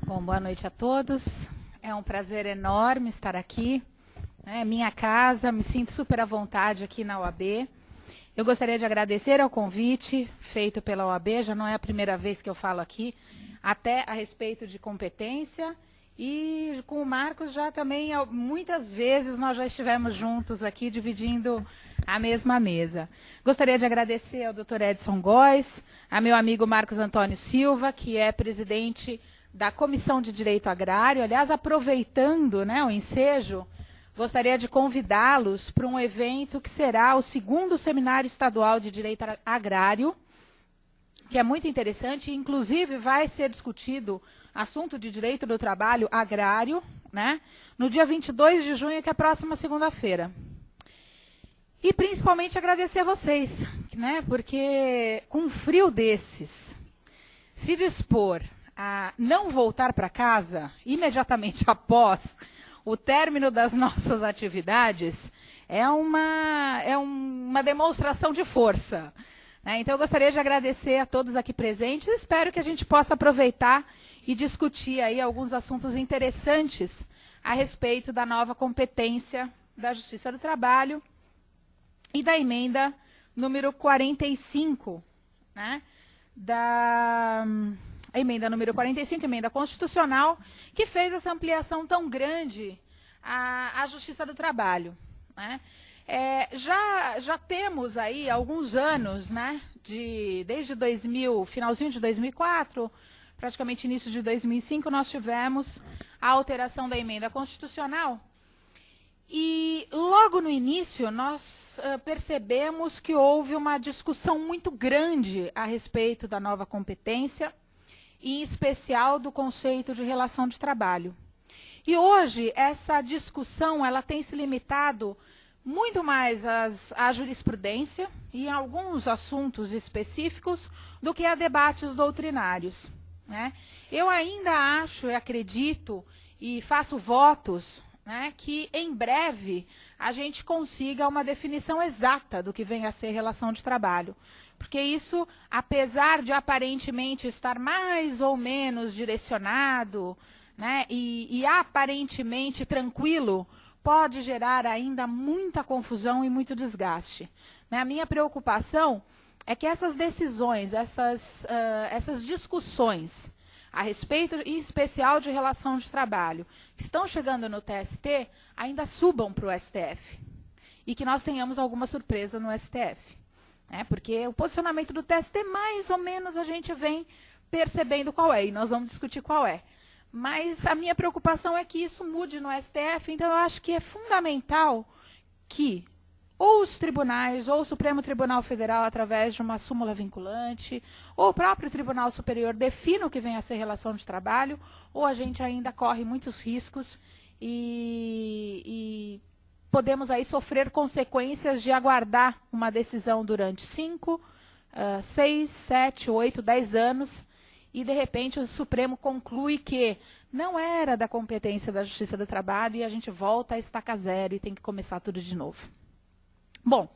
Bom, boa noite a todos. É um prazer enorme estar aqui. É minha casa, me sinto super à vontade aqui na OAB. Eu gostaria de agradecer ao convite feito pela OAB, já não é a primeira vez que eu falo aqui, até a respeito de competência. E com o Marcos já também, muitas vezes, nós já estivemos juntos aqui, dividindo a mesma mesa. Gostaria de agradecer ao Dr. Edson Góes, a meu amigo Marcos Antônio Silva, que é presidente da Comissão de Direito Agrário. Aliás, aproveitando, né, o ensejo, gostaria de convidá-los para um evento que será o 2º Seminário Estadual de Direito Agrário, que é muito interessante, inclusive vai ser discutido assunto de direito do trabalho agrário, né, no dia 22 de junho, que é a próxima segunda-feira. E principalmente agradecer a vocês, né, porque com um frio desses, se dispor a não voltar para casa imediatamente após o término das nossas atividades é uma demonstração de força. Né? Então, eu gostaria de agradecer a todos aqui presentes. Espero que a gente possa aproveitar e discutir aí alguns assuntos interessantes a respeito da nova competência da Justiça do Trabalho e da emenda número 45, né? A emenda número 45, emenda constitucional, que fez essa ampliação tão grande à Justiça do Trabalho. Né? Já temos aí alguns anos, né, desde finalzinho de 2004, praticamente início de 2005, nós tivemos a alteração da emenda constitucional. E logo no início nós percebemos que houve uma discussão muito grande a respeito da nova competência, em especial do conceito de relação de trabalho. E hoje essa discussão ela tem se limitado muito mais à jurisprudência e a alguns assuntos específicos do que a debates doutrinários. Né? Eu ainda acho e acredito e faço votos, né, que em breve a gente consiga uma definição exata do que vem a ser relação de trabalho. Porque isso, apesar de aparentemente estar mais ou menos direcionado, né, e aparentemente tranquilo, pode gerar ainda muita confusão e muito desgaste. Né? A minha preocupação é que essas decisões, essas discussões a respeito, em especial, de relação de trabalho, que estão chegando no TST, ainda subam para o STF. E que nós tenhamos alguma surpresa no STF. Né? Porque o posicionamento do TST, mais ou menos, a gente vem percebendo qual é, e nós vamos discutir qual é. Mas a minha preocupação é que isso mude no STF, então eu acho que é fundamental que ou os tribunais, ou o Supremo Tribunal Federal, através de uma súmula vinculante, ou o próprio Tribunal Superior defina o que vem a ser relação de trabalho, ou a gente ainda corre muitos riscos e podemos aí sofrer consequências de aguardar uma decisão durante 5, 6, 7, 8, 10 anos, e de repente o Supremo conclui que não era da competência da Justiça do Trabalho e a gente volta a estaca zero e tem que começar tudo de novo. Bom,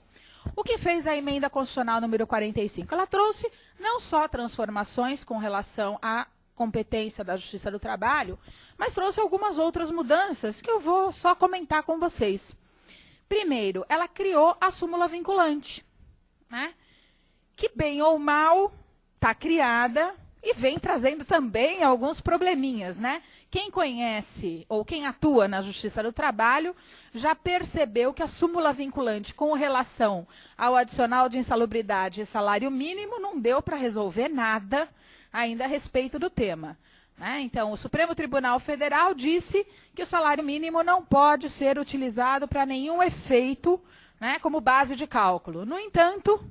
o que fez a emenda constitucional número 45? Ela trouxe não só transformações com relação à competência da Justiça do Trabalho, mas trouxe algumas outras mudanças que eu vou só comentar com vocês. Primeiro, ela criou a súmula vinculante, né? Que bem ou mal está criada e vem trazendo também alguns probleminhas, né? Quem conhece ou quem atua na Justiça do Trabalho já percebeu que a súmula vinculante com relação ao adicional de insalubridade e salário mínimo não deu para resolver nada ainda a respeito do tema. Né? Então, o Supremo Tribunal Federal disse que o salário mínimo não pode ser utilizado para nenhum efeito, né, como base de cálculo. No entanto,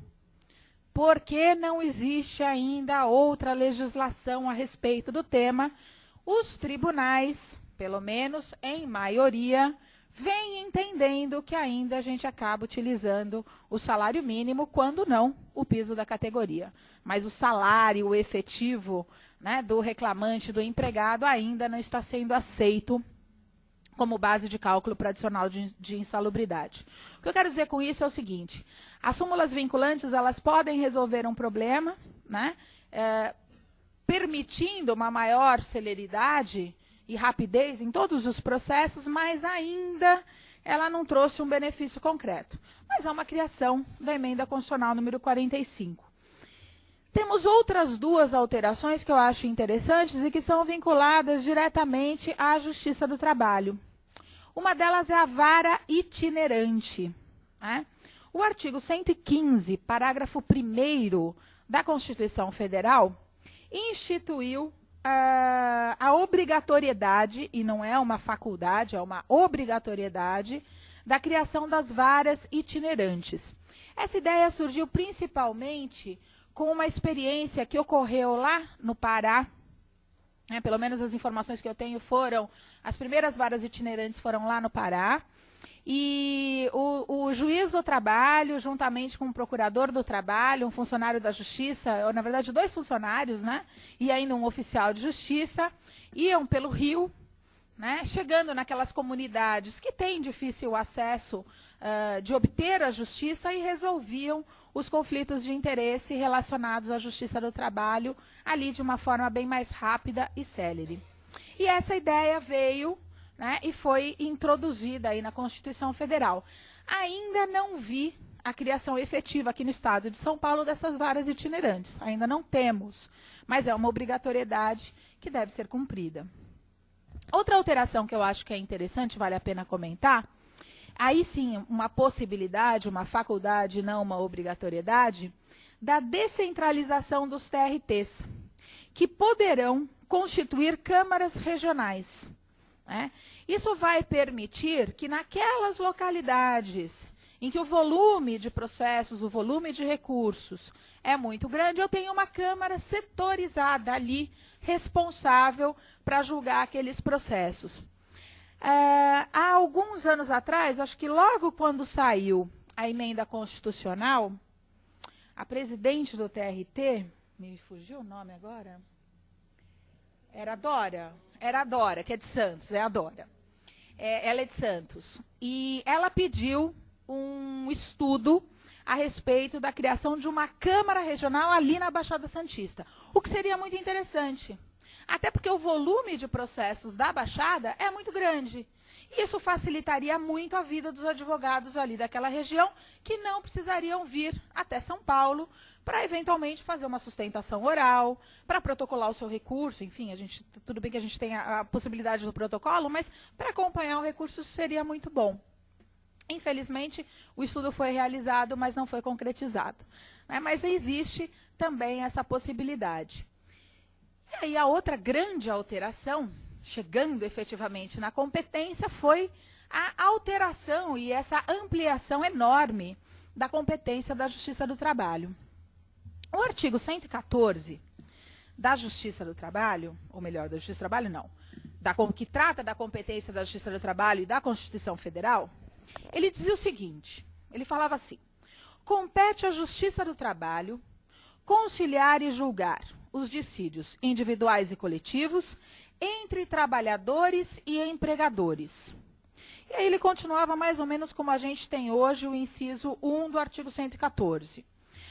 porque não existe ainda outra legislação a respeito do tema, os tribunais, pelo menos em maioria, vêm entendendo que ainda a gente acaba utilizando o salário mínimo, quando não o piso da categoria. Mas o salário efetivo, né, do reclamante, do empregado, ainda não está sendo aceito como base de cálculo para adicional de insalubridade. O que eu quero dizer com isso é o seguinte: as súmulas vinculantes, elas podem resolver um problema, né, permitindo uma maior celeridade e rapidez em todos os processos, mas ainda ela não trouxe um benefício concreto. Mas é uma criação da emenda constitucional número 45. Temos outras duas alterações que eu acho interessantes e que são vinculadas diretamente à Justiça do Trabalho. Uma delas é a vara itinerante, né? O artigo 115, parágrafo 1º da Constituição Federal, instituiu a obrigatoriedade, e não é uma faculdade, é uma obrigatoriedade, da criação das varas itinerantes. Essa ideia surgiu principalmente com uma experiência que ocorreu lá no Pará, né, pelo menos as informações que eu tenho foram, as primeiras varas itinerantes foram lá no Pará, e o juiz do trabalho, juntamente com o procurador do trabalho, um funcionário da justiça, ou, na verdade 2 funcionários, né, e ainda um oficial de justiça, iam pelo rio, né, chegando naquelas comunidades que têm difícil acesso de obter a justiça e resolviam os conflitos de interesse relacionados à Justiça do Trabalho ali de uma forma bem mais rápida e célere. E essa ideia veio, né, e foi introduzida aí na Constituição Federal. Ainda não vi a criação efetiva aqui no estado de São Paulo dessas varas itinerantes. Ainda não temos, mas é uma obrigatoriedade que deve ser cumprida. Outra alteração que eu acho que é interessante, vale a pena comentar, aí sim, uma possibilidade, uma faculdade, não uma obrigatoriedade, da descentralização dos TRTs, que poderão constituir câmaras regionais, né? Isso vai permitir que naquelas localidades em que o volume de processos, o volume de recursos é muito grande, eu tenho uma câmara setorizada ali, responsável para julgar aqueles processos. Há alguns anos atrás, acho que logo quando saiu a emenda constitucional, a presidente do TRT, me fugiu o nome agora? Era a Dora, que é de Santos, é a Dora. Ela é de Santos. E ela pediu um estudo a respeito da criação de uma Câmara Regional ali na Baixada Santista, o que seria muito interessante. Até porque o volume de processos da Baixada é muito grande. Isso facilitaria muito a vida dos advogados ali daquela região, que não precisariam vir até São Paulo para eventualmente fazer uma sustentação oral, para protocolar o seu recurso, enfim, tudo bem que a gente tem a possibilidade do protocolo, mas para acompanhar o recurso seria muito bom. Infelizmente, o estudo foi realizado, mas não foi concretizado, né? Mas existe também essa possibilidade. E aí a outra grande alteração, chegando efetivamente na competência, foi a alteração e essa ampliação enorme da competência da Justiça do Trabalho. O artigo 114 da Justiça do Trabalho, ou melhor, da Justiça do Trabalho não, que trata da competência da Justiça do Trabalho e da Constituição Federal, ele dizia o seguinte, ele falava assim: compete à Justiça do Trabalho conciliar e julgar os dissídios individuais e coletivos entre trabalhadores e empregadores. E aí ele continuava mais ou menos como a gente tem hoje o inciso 1 do artigo 114.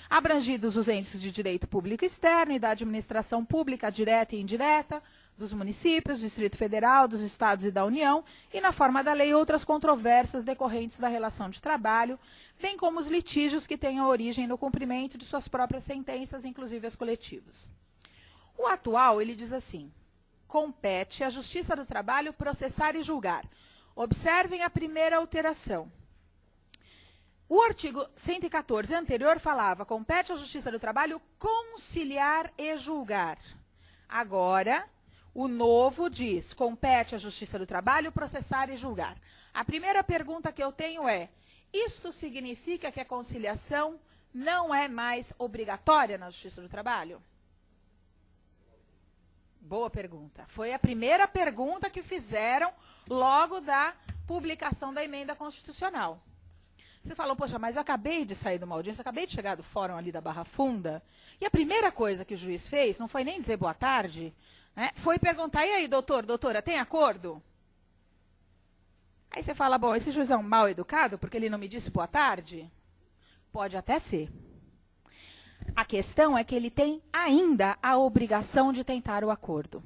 Abrangidos os entes de direito público externo e da administração pública direta e indireta, dos municípios, do Distrito Federal, dos Estados e da União, e na forma da lei outras controvérsias decorrentes da relação de trabalho, bem como os litígios que tenham origem no cumprimento de suas próprias sentenças, inclusive as coletivas. O atual, ele diz assim: compete à Justiça do Trabalho processar e julgar. Observem a primeira alteração. O artigo 114 anterior falava: compete à Justiça do Trabalho conciliar e julgar. Agora, o novo diz: compete à Justiça do Trabalho processar e julgar. A primeira pergunta que eu tenho é: isto significa que a conciliação não é mais obrigatória na Justiça do Trabalho? Boa pergunta. Foi a primeira pergunta que fizeram logo da publicação da emenda constitucional. Você falou, poxa, mas eu acabei de sair de uma audiência, acabei de chegar do fórum ali da Barra Funda, e a primeira coisa que o juiz fez, não foi nem dizer boa tarde, né, foi perguntar: e aí, doutora, tem acordo? Aí você fala: bom, esse juiz é um mal educado porque ele não me disse boa tarde? Pode até ser. A questão é que ele tem ainda a obrigação de tentar o acordo.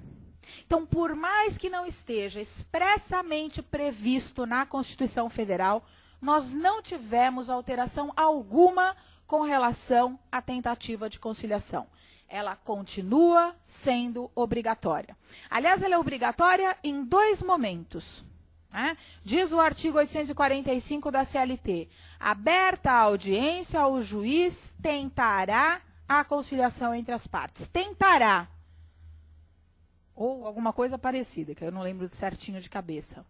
Então, por mais que não esteja expressamente previsto na Constituição Federal, nós não tivemos alteração alguma com relação à tentativa de conciliação. Ela continua sendo obrigatória. Aliás, ela é obrigatória em 2 momentos. Né? Diz o artigo 845 da CLT, aberta a audiência, o juiz tentará a conciliação entre as partes. Tentará. Ou alguma coisa parecida, que eu não lembro certinho de cabeça.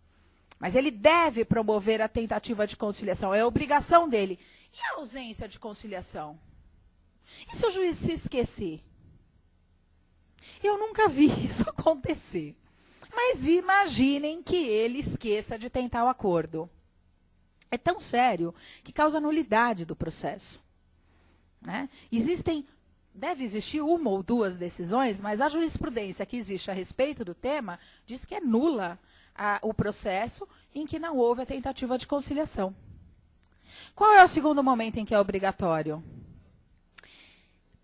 Mas ele deve promover a tentativa de conciliação, é obrigação dele. E a ausência de conciliação? E se o juiz se esquecer? Eu nunca vi isso acontecer. Mas imaginem que ele esqueça de tentar o acordo. É tão sério que causa nulidade do processo. Né? Deve existir 1 ou 2 decisões, mas a jurisprudência que existe a respeito do tema diz que é nula o processo em que não houve a tentativa de conciliação. Qual é o segundo momento em que é obrigatório?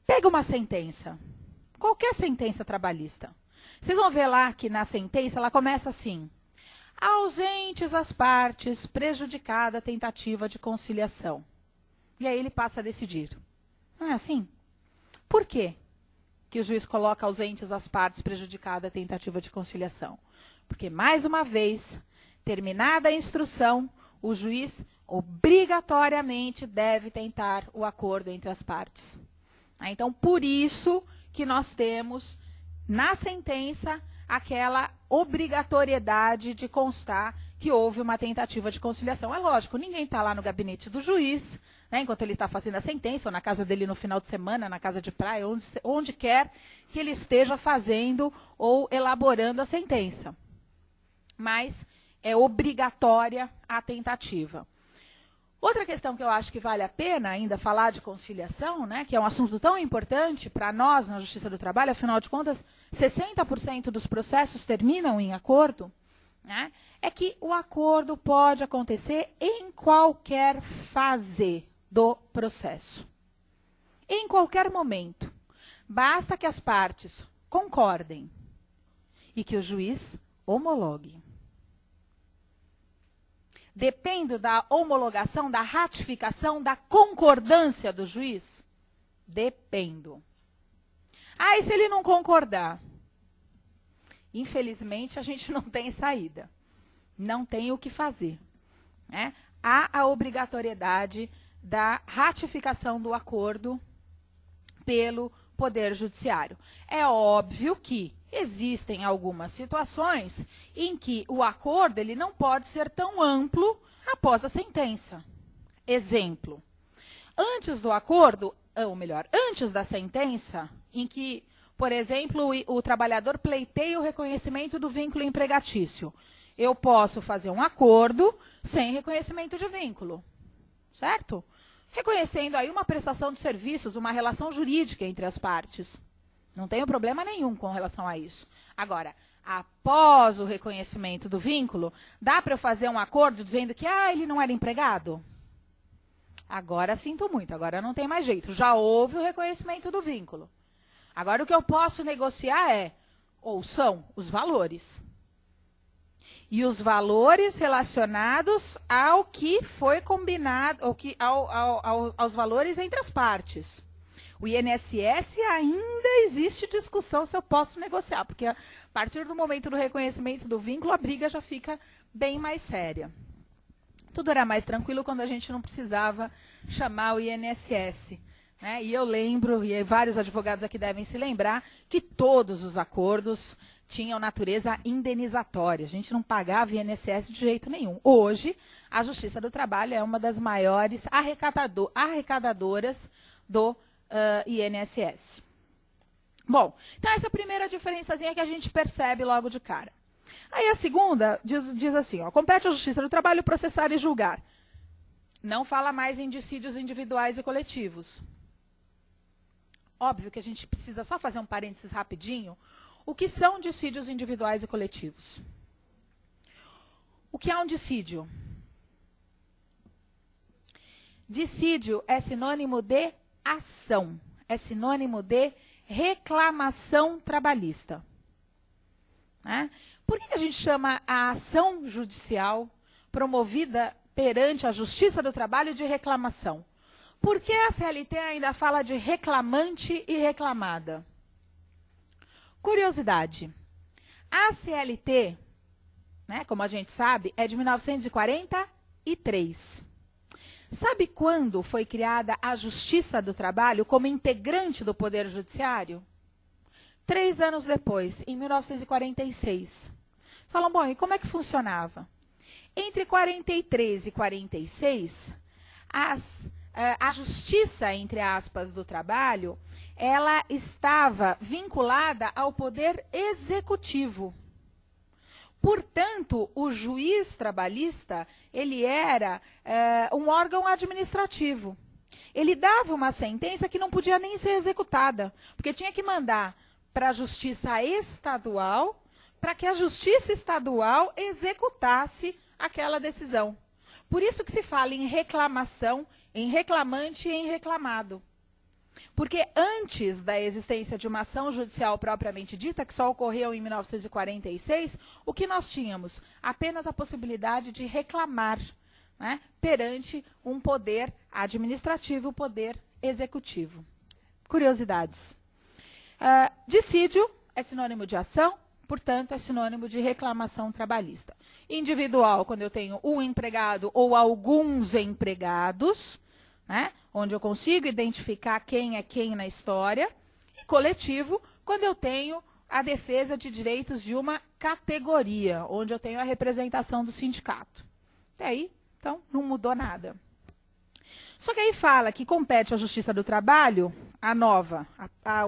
Pega uma sentença, qualquer sentença trabalhista. Vocês vão ver lá que na sentença ela começa assim, ausentes as partes, prejudicada a tentativa de conciliação. E aí ele passa a decidir. Não é assim? Por quê que o juiz coloca ausentes as partes, prejudicada a tentativa de conciliação? Porque, mais uma vez, terminada a instrução, o juiz obrigatoriamente deve tentar o acordo entre as partes. Então, por isso que nós temos, na sentença, aquela obrigatoriedade de constar que houve uma tentativa de conciliação. É lógico, ninguém está lá no gabinete do juiz, né, enquanto ele está fazendo a sentença, ou na casa dele no final de semana, na casa de praia, onde quer que ele esteja fazendo ou elaborando a sentença. Mas é obrigatória a tentativa. Outra questão que eu acho que vale a pena ainda falar de conciliação, né, que é um assunto tão importante para nós na Justiça do Trabalho, afinal de contas, 60% dos processos terminam em acordo, né, é que o acordo pode acontecer em qualquer fase do processo. Em qualquer momento. Basta que as partes concordem e que o juiz homologue. Depende da homologação, da ratificação, da concordância do juiz? Dependo. E se ele não concordar? Infelizmente, a gente não tem saída. Não tem o que fazer. Né? Há a obrigatoriedade da ratificação do acordo pelo Poder Judiciário. É óbvio que existem algumas situações em que o acordo ele não pode ser tão amplo após a sentença. Exemplo, antes do acordo, ou melhor, antes da sentença, em que, por exemplo, o trabalhador pleiteia o reconhecimento do vínculo empregatício, eu posso fazer um acordo sem reconhecimento de vínculo, certo? Reconhecendo aí uma prestação de serviços, uma relação jurídica entre as partes. Não tenho problema nenhum com relação a isso. Agora, após o reconhecimento do vínculo, dá para eu fazer um acordo dizendo que ele não era empregado? Agora sinto muito, agora não tem mais jeito. Já houve o reconhecimento do vínculo. Agora o que eu posso negociar são os valores. E os valores relacionados ao que foi combinado, aos valores entre as partes. O INSS ainda existe discussão se eu posso negociar, porque a partir do momento do reconhecimento do vínculo, a briga já fica bem mais séria. Tudo era mais tranquilo quando a gente não precisava chamar o INSS. Né? E eu lembro, e vários advogados aqui devem se lembrar, que todos os acordos tinham natureza indenizatória. A gente não pagava INSS de jeito nenhum. Hoje, a Justiça do Trabalho é uma das maiores arrecadadoras do INSS. Bom, então essa é a primeira diferençazinha que a gente percebe logo de cara. Aí a segunda diz assim, compete à Justiça do Trabalho processar e julgar. Não fala mais em dissídios individuais e coletivos. Óbvio que a gente precisa só fazer um parênteses rapidinho. O que são dissídios individuais e coletivos? O que é um dissídio? Dissídio é sinônimo de ação. é sinônimo de reclamação trabalhista. Né? Por que a gente chama a ação judicial promovida perante a Justiça do Trabalho de reclamação? Porque a CLT ainda fala de reclamante e reclamada? Curiosidade. A CLT, né, como a gente sabe, é de 1943. Sabe quando foi criada a Justiça do Trabalho como integrante do Poder Judiciário? 3 anos depois, em 1946. Falam, bom, e como é que funcionava? Entre 43 e 46, a Justiça, entre aspas, do Trabalho, ela estava vinculada ao Poder Executivo. Portanto, o juiz trabalhista, ele era um órgão administrativo. Ele dava uma sentença que não podia nem ser executada, porque tinha que mandar para a Justiça Estadual, para que a Justiça Estadual executasse aquela decisão. Por isso que se fala em reclamação, em reclamante e em reclamado. Porque antes da existência de uma ação judicial propriamente dita, que só ocorreu em 1946, o que nós tínhamos? Apenas a possibilidade de reclamar, né, perante um poder administrativo, poder executivo. Curiosidades. Dissídio é sinônimo de ação, portanto, é sinônimo de reclamação trabalhista. Individual, quando eu tenho um empregado ou alguns empregados, né, onde eu consigo identificar quem é quem na história. E coletivo, quando eu tenho a defesa de direitos de uma categoria, onde eu tenho a representação do sindicato. Até aí, então, não mudou nada. Só que aí fala que compete à Justiça do Trabalho, a nova,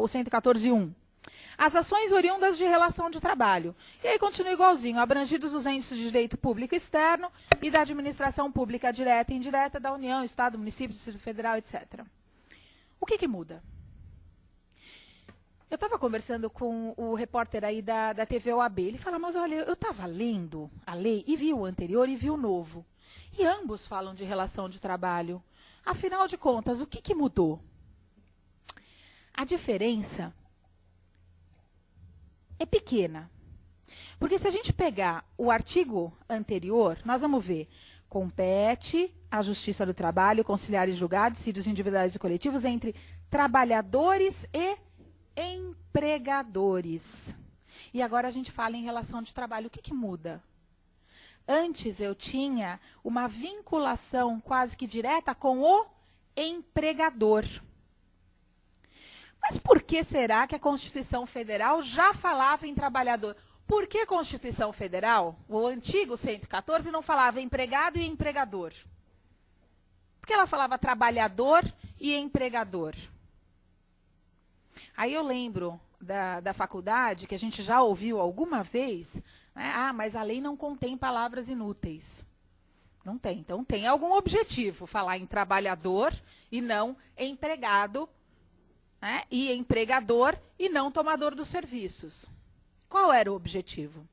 o 114.1, as ações oriundas de relação de trabalho. E aí continua igualzinho, abrangidos os entes de direito público externo e da administração pública direta e indireta da União, Estado, município, Distrito Federal, etc. O que muda? Eu estava conversando com o repórter aí da TV OAB. Ele fala, mas olha, eu estava lendo a lei e vi o anterior e vi o novo. E ambos falam de relação de trabalho. Afinal de contas, o que mudou? A diferença é pequena. Porque se a gente pegar o artigo anterior, nós vamos ver, compete à Justiça do Trabalho conciliar e julgar dissídios individuais e coletivos entre trabalhadores e empregadores. E agora a gente fala em relação de trabalho. O que muda? Antes eu tinha uma vinculação quase que direta com o empregador. Mas por que será que a Constituição Federal já falava em trabalhador? Por que a Constituição Federal, o antigo 114, não falava empregado e empregador? Porque ela falava trabalhador e empregador. Aí eu lembro da faculdade, que a gente já ouviu alguma vez, né? Ah, mas a lei não contém palavras inúteis. Não tem. Então tem algum objetivo, falar em trabalhador e não empregado, né? E empregador e não tomador dos serviços. Qual era o objetivo?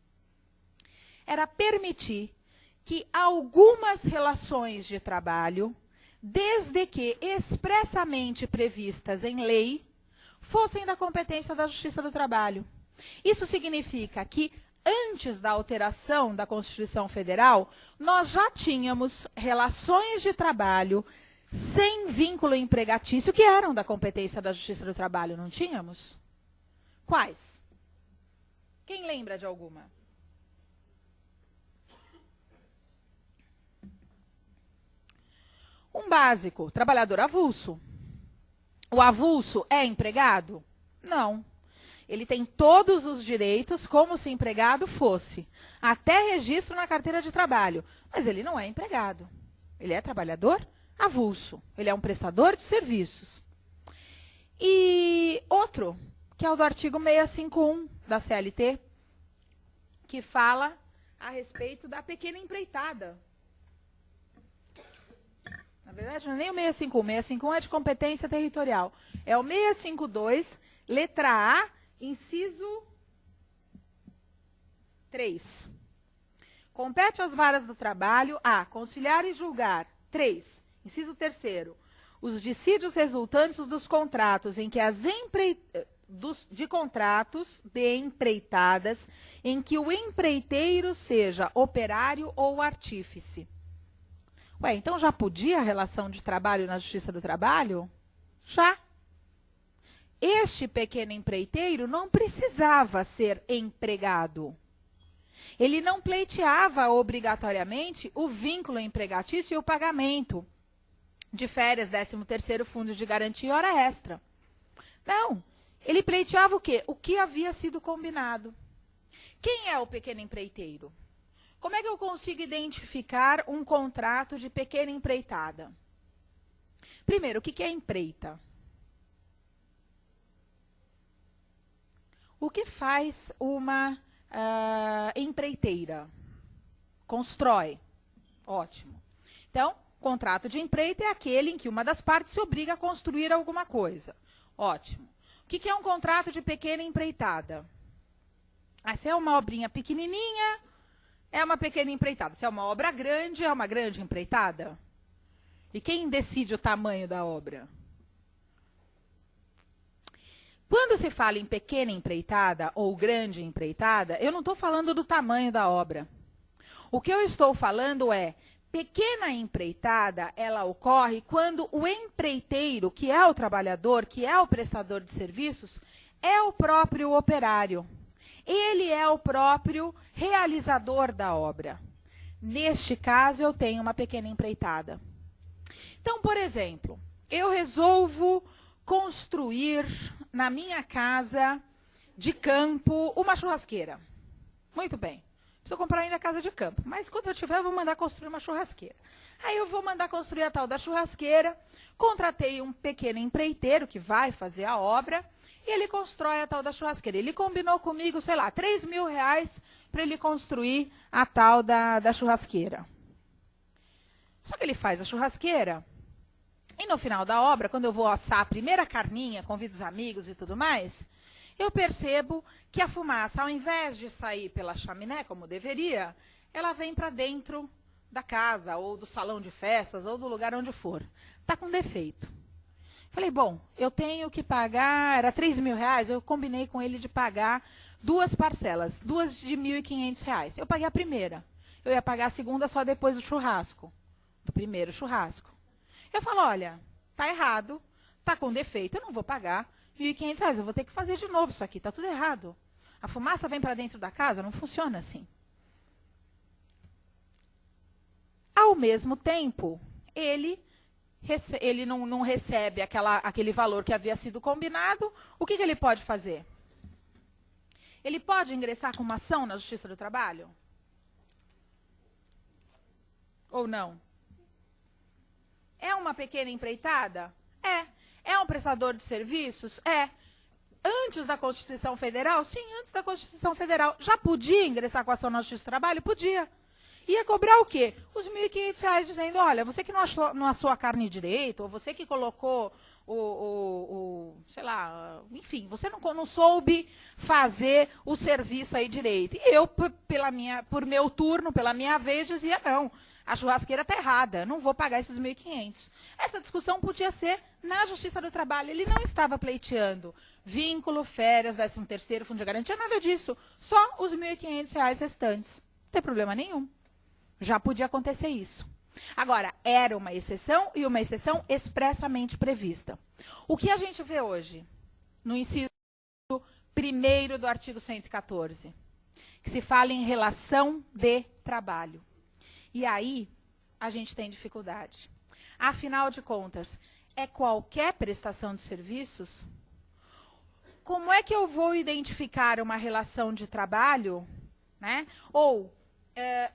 Era permitir que algumas relações de trabalho, desde que expressamente previstas em lei, fossem da competência da Justiça do Trabalho. Isso significa que, antes da alteração da Constituição Federal, nós já tínhamos relações de trabalho sem vínculo empregatício que eram da competência da Justiça do Trabalho, não tínhamos? Quais? Quem lembra de alguma? Um básico, trabalhador avulso. O avulso é empregado? Não. Ele tem todos os direitos como se empregado fosse. Até registro na carteira de trabalho. Mas ele não é empregado. Ele é trabalhador avulso. Ele é um prestador de serviços. E outro, que é o do artigo 651 da CLT, que fala a respeito da pequena empreitada. Na verdade, não é nem o 651. O 651 é de competência territorial. É o 652, letra A, inciso 3. Compete às varas do trabalho a conciliar e julgar. 3. Inciso 3º. os dissídios resultantes dos contratos em que de contratos de empreitadas em que o empreiteiro seja operário ou artífice. Ué, então já podia a relação de trabalho na Justiça do Trabalho? Já. Este pequeno empreiteiro não precisava ser empregado. Ele não pleiteava obrigatoriamente o vínculo empregatício e o pagamento de férias, 13º fundo de garantia e hora extra. Não, ele pleiteava o quê? O que havia sido combinado. Quem é o pequeno empreiteiro? Como é que eu consigo identificar um contrato de pequena empreitada? Primeiro, o que é empreita? O que faz uma empreiteira? Constrói. Ótimo. Então, contrato de empreita é aquele em que uma das partes se obriga a construir alguma coisa. Ótimo. O que é um contrato de pequena empreitada? Se é uma obrinha pequenininha, é uma pequena empreitada. Se é uma obra grande, é uma grande empreitada. E quem decide o tamanho da obra? Quando se fala em pequena empreitada ou grande empreitada, eu não estou falando do tamanho da obra. O que eu estou falando é, pequena empreitada, ela ocorre quando o empreiteiro, que é o trabalhador, que é o prestador de serviços, é o próprio operário. Ele é o próprio realizador da obra. Neste caso, eu tenho uma pequena empreitada. Então, por exemplo, eu resolvo construir na minha casa de campo uma churrasqueira. Muito bem. Preciso comprar ainda casa de campo, mas quando eu tiver, eu vou mandar construir uma churrasqueira. Aí eu vou mandar construir a tal da churrasqueira, contratei um pequeno empreiteiro que vai fazer a obra, e ele constrói a tal da churrasqueira. Ele combinou comigo, sei lá, R$3.000 para ele construir a tal da churrasqueira. Só que ele faz a churrasqueira, e no final da obra, quando eu vou assar a primeira carninha, convido os amigos e tudo mais, eu percebo que a fumaça, ao invés de sair pela chaminé, como deveria, ela vem para dentro da casa, ou do salão de festas, ou do lugar onde for. Está com defeito. Falei, bom, eu tenho que pagar, era R$3.000, eu combinei com ele de pagar 2 parcelas, 2 de R$1.500. Eu paguei a primeira. Eu ia pagar a segunda só depois do churrasco, do primeiro churrasco. Eu falo, olha, tá errado, tá com defeito, eu não vou pagar R$1.500, eu vou ter que fazer de novo isso aqui, tá tudo errado. A fumaça vem para dentro da casa, não funciona assim. Ao mesmo tempo, ele não recebe aquele valor que havia sido combinado, o que ele pode fazer? Ele pode ingressar com uma ação na Justiça do Trabalho? Ou não? É uma pequena empreitada? É. É um prestador de serviços? É. Antes da Constituição Federal? Sim, antes da Constituição Federal. Já podia ingressar com ação na Justiça do Trabalho? Podia. Ia cobrar o quê? Os R$1.500 dizendo, olha, você que não assou a carne direito, ou você que colocou sei lá, enfim, você não soube fazer o serviço aí direito. E eu, por meu turno, pela minha vez, dizia, não, a churrasqueira está errada, não vou pagar esses R$1.500. Essa discussão podia ser na Justiça do Trabalho. Ele não estava pleiteando vínculo, férias, 13º, fundo de garantia, nada disso. Só os R$1.500 restantes. Não tem problema nenhum. Já podia acontecer isso. Agora, era uma exceção e uma exceção expressamente prevista. O que a gente vê hoje, no inciso 1º do artigo 114, que se fala em relação de trabalho. E aí, a gente tem dificuldade. Afinal de contas, é qualquer prestação de serviços? Como é que eu vou identificar uma relação de trabalho, né? Ou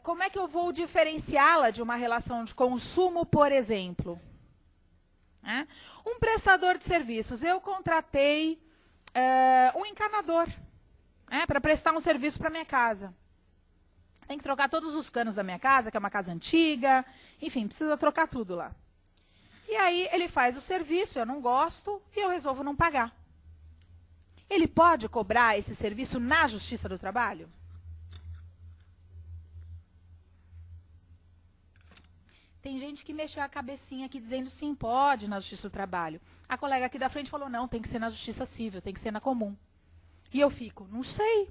como é que eu vou diferenciá-la de uma relação de consumo, por exemplo? Um prestador de serviços. Eu contratei um encanador para prestar um serviço para minha casa. Tem que trocar todos os canos da minha casa, que é uma casa antiga. Enfim, precisa trocar tudo lá. E aí ele faz o serviço, eu não gosto, e eu resolvo não pagar. Ele pode cobrar esse serviço na Justiça do Trabalho? Tem gente que mexeu a cabecinha aqui dizendo sim, pode na Justiça do Trabalho. A colega aqui da frente falou, não, tem que ser na Justiça Civil, tem que ser na comum. E eu fico, não sei.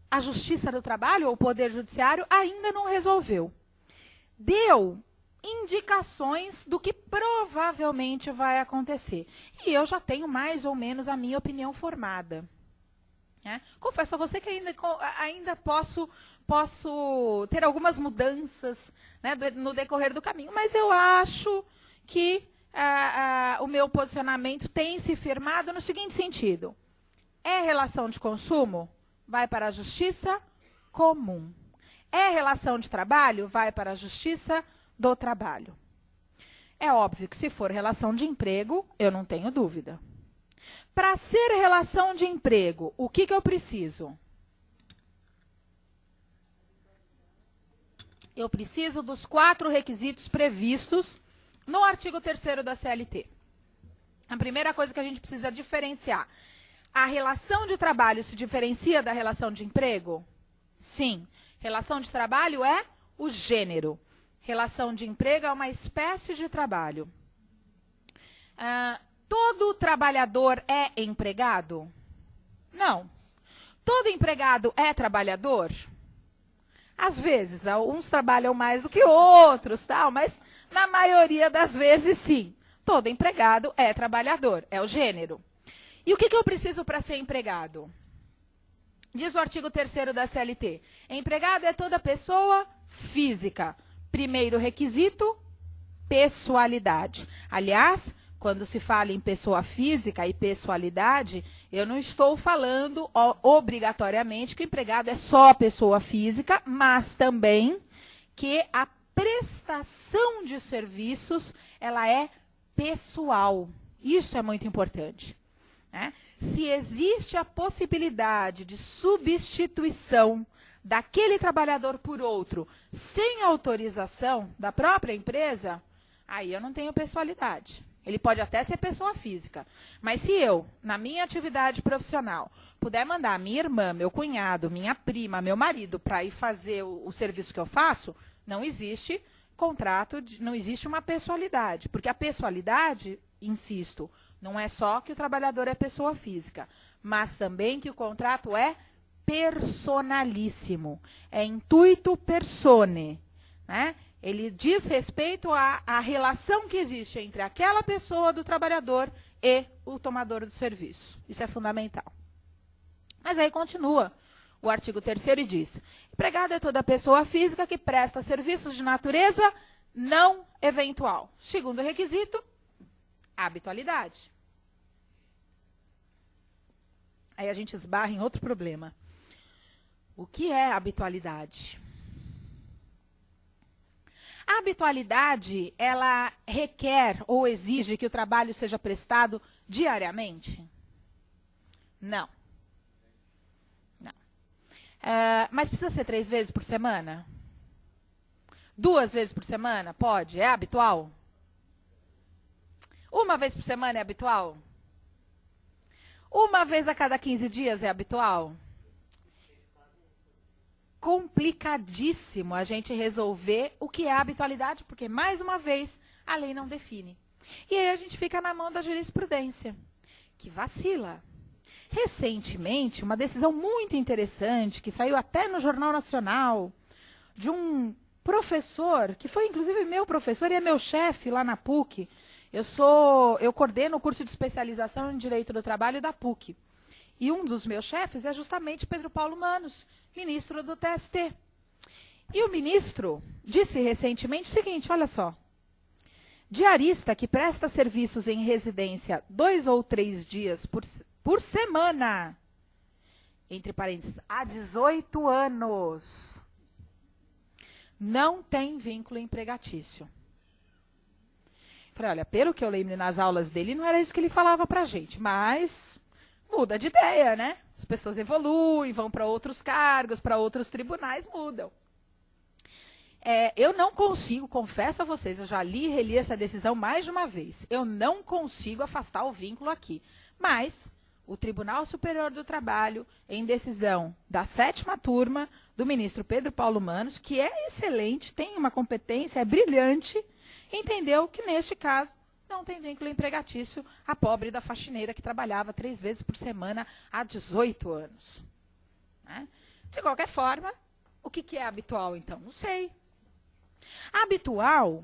A Justiça do Trabalho, ou o Poder Judiciário, ainda não resolveu. Deu indicações do que provavelmente vai acontecer. E eu já tenho mais ou menos a minha opinião formada. Confesso a você que ainda posso ter algumas mudanças, né, no decorrer do caminho, mas eu acho que o meu posicionamento tem se firmado no seguinte sentido. É relação de consumo? Vai para a Justiça Comum. É relação de trabalho? Vai para a Justiça do Trabalho. É óbvio que se for relação de emprego, eu não tenho dúvida. Para ser relação de emprego, o que eu preciso? Eu preciso dos 4 requisitos previstos no artigo 3º da CLT. A primeira coisa que a gente precisa diferenciar. A relação de trabalho se diferencia da relação de emprego? Sim. Relação de trabalho é o gênero. Relação de emprego é uma espécie de trabalho. Todo trabalhador é empregado? Não. Todo empregado é trabalhador? Às vezes, uns trabalham mais do que outros, tal, mas na maioria das vezes, sim. Todo empregado é trabalhador, é o gênero. E o que eu preciso para ser empregado? Diz o artigo 3º da CLT. Empregado é toda pessoa física. Primeiro requisito, pessoalidade. Aliás, quando se fala em pessoa física e pessoalidade, eu não estou falando obrigatoriamente que o empregado é só pessoa física, mas também que a prestação de serviços, ela é pessoal. Isso é muito importante. Se existe a possibilidade de substituição daquele trabalhador por outro sem autorização da própria empresa, aí eu não tenho pessoalidade. Ele pode até ser pessoa física, mas se eu, na minha atividade profissional, puder mandar minha irmã, meu cunhado, minha prima, meu marido para ir fazer o serviço que eu faço, não existe contrato, não existe uma pessoalidade, porque a pessoalidade, insisto, não é só que o trabalhador é pessoa física, mas também que o contrato é personalíssimo. É intuito persone. Né? Ele diz respeito à relação que existe entre aquela pessoa do trabalhador e o tomador do serviço. Isso é fundamental. Mas aí continua o artigo 3º e diz: empregado é toda pessoa física que presta serviços de natureza não eventual. Segundo requisito, habitualidade. Aí a gente esbarra em outro problema. O que é habitualidade? A habitualidade, ela requer ou exige que o trabalho seja prestado diariamente? Não. Não. Mas precisa ser 3 vezes por semana? 2 vezes por semana? Pode? É habitual? 1 vez por semana é habitual? 1 vez a cada 15 dias é habitual? Complicadíssimo a gente resolver o que é habitualidade, porque, mais uma vez, a lei não define. E aí a gente fica na mão da jurisprudência, que vacila. Recentemente, uma decisão muito interessante, que saiu até no Jornal Nacional, de um professor, que foi inclusive meu professor e é meu chefe lá na PUC. Eu coordeno o curso de especialização em Direito do Trabalho da PUC. E um dos meus chefes é justamente Pedro Paulo Manos, ministro do TST. E o ministro disse recentemente o seguinte, olha só. Diarista que presta serviços em residência 2 ou 3 dias por semana, entre parênteses, há 18 anos, não tem vínculo empregatício. Falei, olha, pelo que eu lembro nas aulas dele, não era isso que ele falava pra gente, mas muda de ideia, né? As pessoas evoluem, vão para outros cargos, para outros tribunais, mudam. Eu não consigo, confesso a vocês, eu já li e reli essa decisão mais de uma vez, eu não consigo afastar o vínculo aqui. Mas o Tribunal Superior do Trabalho, em decisão da 7ª turma do ministro Pedro Paulo Manos, que é excelente, tem uma competência, é brilhante, entendeu que, neste caso, não tem vínculo empregatício a pobre da faxineira que trabalhava 3 vezes por semana há 18 anos. Né? De qualquer forma, o que é habitual, então? Não sei. Habitual,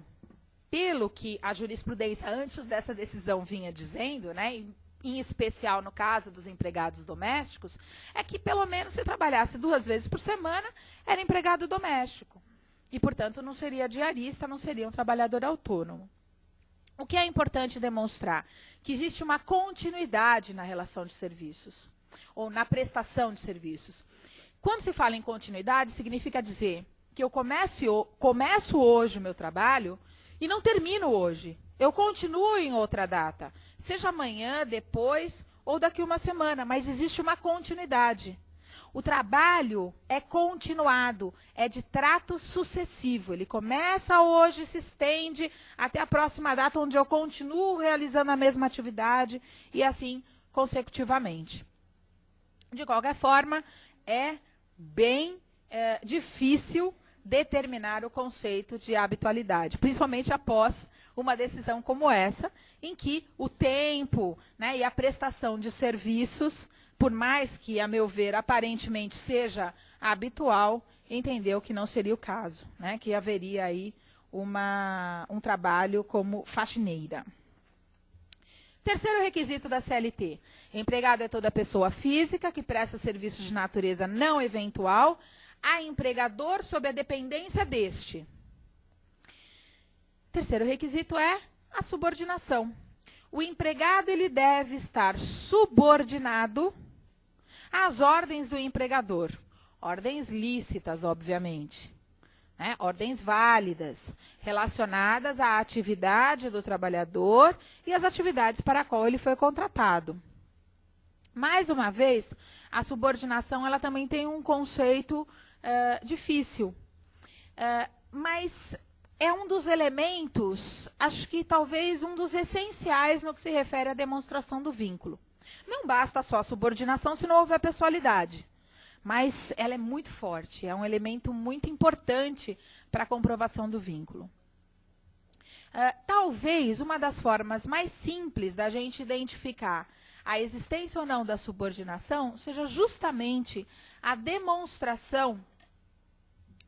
pelo que a jurisprudência antes dessa decisão vinha dizendo, né, em especial no caso dos empregados domésticos, é que pelo menos se trabalhasse 2 vezes por semana, era empregado doméstico. E, portanto, não seria diarista, não seria um trabalhador autônomo. O que é importante demonstrar? Que existe uma continuidade na relação de serviços, ou na prestação de serviços. Quando se fala em continuidade, significa dizer que eu começo hoje o meu trabalho e não termino hoje. Eu continuo em outra data, seja amanhã, depois ou daqui uma semana, mas existe uma continuidade. O trabalho é continuado, é de trato sucessivo. Ele começa hoje, se estende até a próxima data, onde eu continuo realizando a mesma atividade e assim consecutivamente. De qualquer forma, é bem difícil determinar o conceito de habitualidade, principalmente após uma decisão como essa, em que o tempo, né, e a prestação de serviços, por mais que, a meu ver, aparentemente seja habitual, entendeu que não seria o caso, né, que haveria aí um trabalho como faxineira. Terceiro requisito da CLT. Empregado é toda pessoa física que presta serviços de natureza não eventual a empregador sob a dependência deste. Terceiro requisito é a subordinação. O empregado ele deve estar subordinado às ordens do empregador. Ordens lícitas, obviamente. Né? Ordens válidas, relacionadas à atividade do trabalhador e às atividades para a qual ele foi contratado. Mais uma vez, a subordinação ela também tem um conceito difícil, mas é um dos elementos, acho que talvez um dos essenciais no que se refere à demonstração do vínculo. Não basta só a subordinação se não houver pessoalidade, mas ela é muito forte, é um elemento muito importante para a comprovação do vínculo. Talvez uma das formas mais simples da gente identificar a existência ou não da subordinação seja justamente a demonstração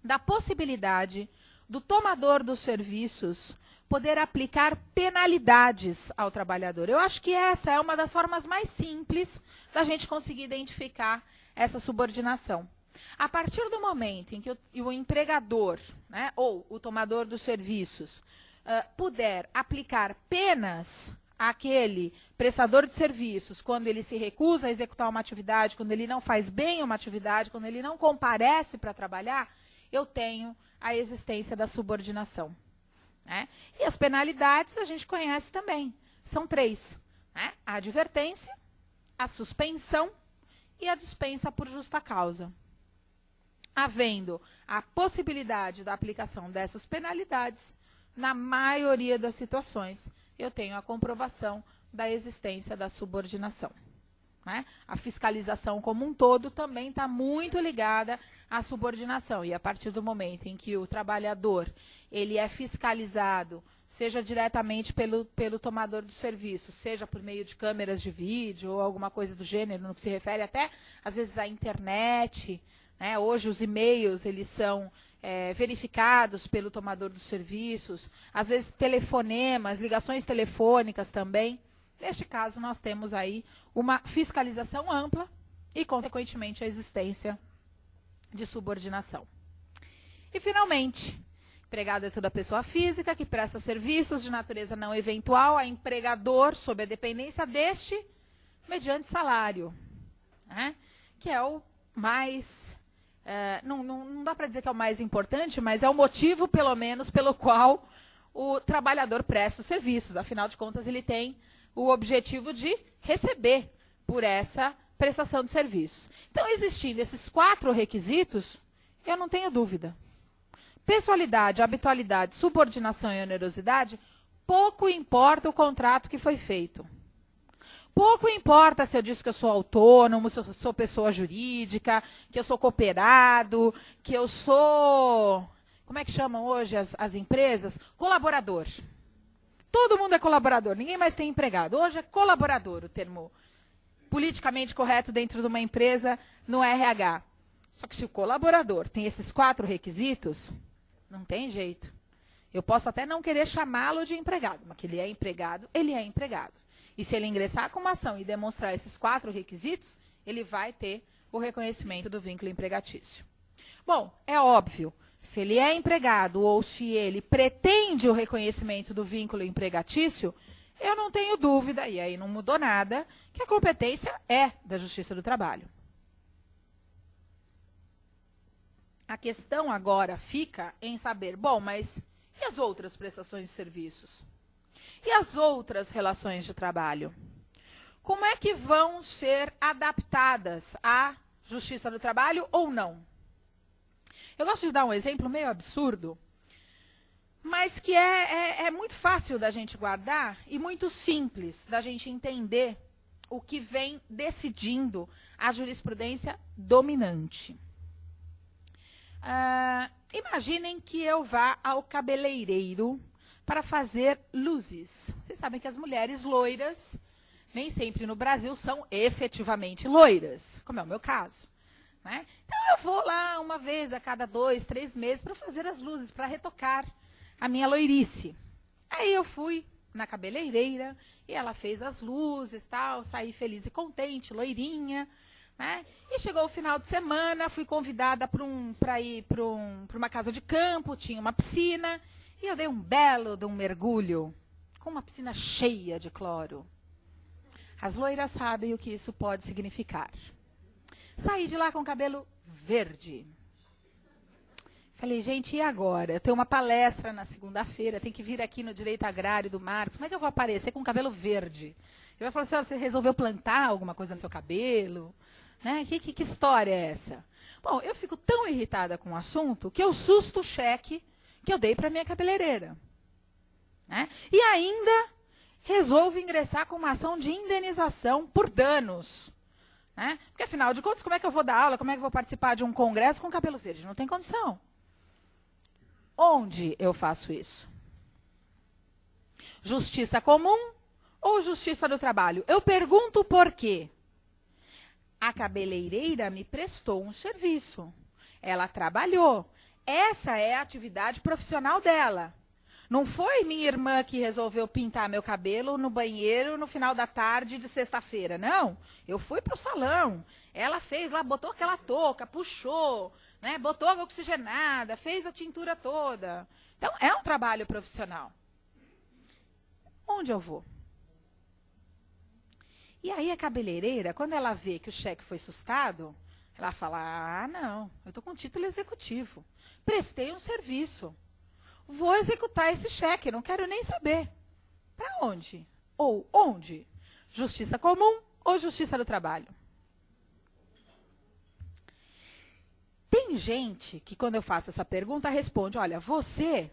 da possibilidade do tomador dos serviços poder aplicar penalidades ao trabalhador. Eu acho que essa é uma das formas mais simples da gente conseguir identificar essa subordinação. A partir do momento em que o empregador, né, ou o tomador dos serviços puder aplicar penas àquele prestador de serviços quando ele se recusa a executar uma atividade, quando ele não faz bem uma atividade, quando ele não comparece para trabalhar, eu tenho a existência da subordinação. Né? E as penalidades a gente conhece também. São 3. Né? A advertência, a suspensão e a dispensa por justa causa. Havendo a possibilidade da aplicação dessas penalidades, na maioria das situações, eu tenho a comprovação da existência da subordinação. Né? A fiscalização como um todo também está muito ligada à subordinação. E a partir do momento em que o trabalhador ele é fiscalizado, seja diretamente pelo tomador do serviço, seja por meio de câmeras de vídeo ou alguma coisa do gênero, no que se refere até, às vezes, à internet. Né? Hoje, os e-mails eles são verificados pelo tomador dos serviços, às vezes telefonemas, ligações telefônicas também. Neste caso, nós temos aí uma fiscalização ampla e, consequentemente, a existência de subordinação. E, finalmente, empregado é toda pessoa física que presta serviços de natureza não eventual a empregador sob a dependência deste, mediante salário. Né? Que é o mais... não dá para dizer que é o mais importante, mas é o motivo, pelo menos, pelo qual o trabalhador presta os serviços. Afinal de contas, ele tem o objetivo de receber por essa prestação de serviços. Então, existindo esses 4 requisitos, eu não tenho dúvida. Pessoalidade, habitualidade, subordinação e onerosidade, pouco importa o contrato que foi feito. Pouco importa se eu disse que eu sou autônomo, se eu sou pessoa jurídica, que eu sou cooperado, que eu sou... Como é que chamam hoje as empresas? Colaborador. Todo mundo é colaborador, ninguém mais tem empregado. Hoje é colaborador o termo politicamente correto dentro de uma empresa no RH. Só que se o colaborador tem esses 4 requisitos, não tem jeito. Eu posso até não querer chamá-lo de empregado, mas que ele é empregado, ele é empregado. E se ele ingressar com uma ação e demonstrar esses 4 requisitos, ele vai ter o reconhecimento do vínculo empregatício. Bom, é óbvio, se ele é empregado ou se ele pretende o reconhecimento do vínculo empregatício, eu não tenho dúvida, e aí não mudou nada, que a competência é da Justiça do Trabalho. A questão agora fica em saber, bom, mas e as outras prestações de serviços? E as outras relações de trabalho? Como é que vão ser adaptadas à Justiça do Trabalho ou não? Eu gosto de dar um exemplo meio absurdo, mas que é muito fácil da gente guardar e muito simples da gente entender o que vem decidindo a jurisprudência dominante. Imaginem que eu vá ao cabeleireiro para fazer luzes. Vocês sabem que as mulheres loiras, nem sempre no Brasil, são efetivamente loiras, como é o meu caso. Né? Então, eu vou lá uma vez a cada 2, 3 meses para fazer as luzes, para retocar a minha loirice. Aí eu fui na cabeleireira e ela fez as luzes, tal, saí feliz e contente, loirinha. Né? E chegou o final de semana, fui convidada para ir para uma casa de campo, tinha uma piscina, e eu dei um belo de um mergulho com uma piscina cheia de cloro. As loiras sabem o que isso pode significar. Saí de lá com o cabelo verde. Falei, gente, e agora? Eu tenho uma palestra na segunda-feira, tem que vir aqui no Direito Agrário do Marcos. Como é que eu vou aparecer com o cabelo verde? Ele vai falar assim, você resolveu plantar alguma coisa no seu cabelo? Né? Que história é essa? Bom, eu fico tão irritada com o assunto que eu susto o cheque que eu dei para a minha cabeleireira. Né? E ainda resolvo ingressar com uma ação de indenização por danos. Né? Porque, afinal de contas, como é que eu vou dar aula, como é que eu vou participar de um congresso com cabelo verde? Não tem condição. Onde eu faço isso? Justiça comum ou Justiça do Trabalho? Eu pergunto por quê. A cabeleireira me prestou um serviço. Ela trabalhou. Essa é a atividade profissional dela. Não foi minha irmã que resolveu pintar meu cabelo no banheiro no final da tarde de sexta-feira, não. Eu fui para o salão. Ela fez lá, botou aquela touca, puxou, né, botou água oxigenada, fez a tintura toda. Então, é um trabalho profissional. Onde eu vou? E aí a cabeleireira, quando ela vê que o cheque foi sustado, ela fala, não, eu estou com título executivo. Prestei um serviço. Vou executar esse cheque, não quero nem saber. Para onde? Ou onde? Justiça comum ou Justiça do Trabalho? Tem gente que, quando eu faço essa pergunta, responde, olha, você,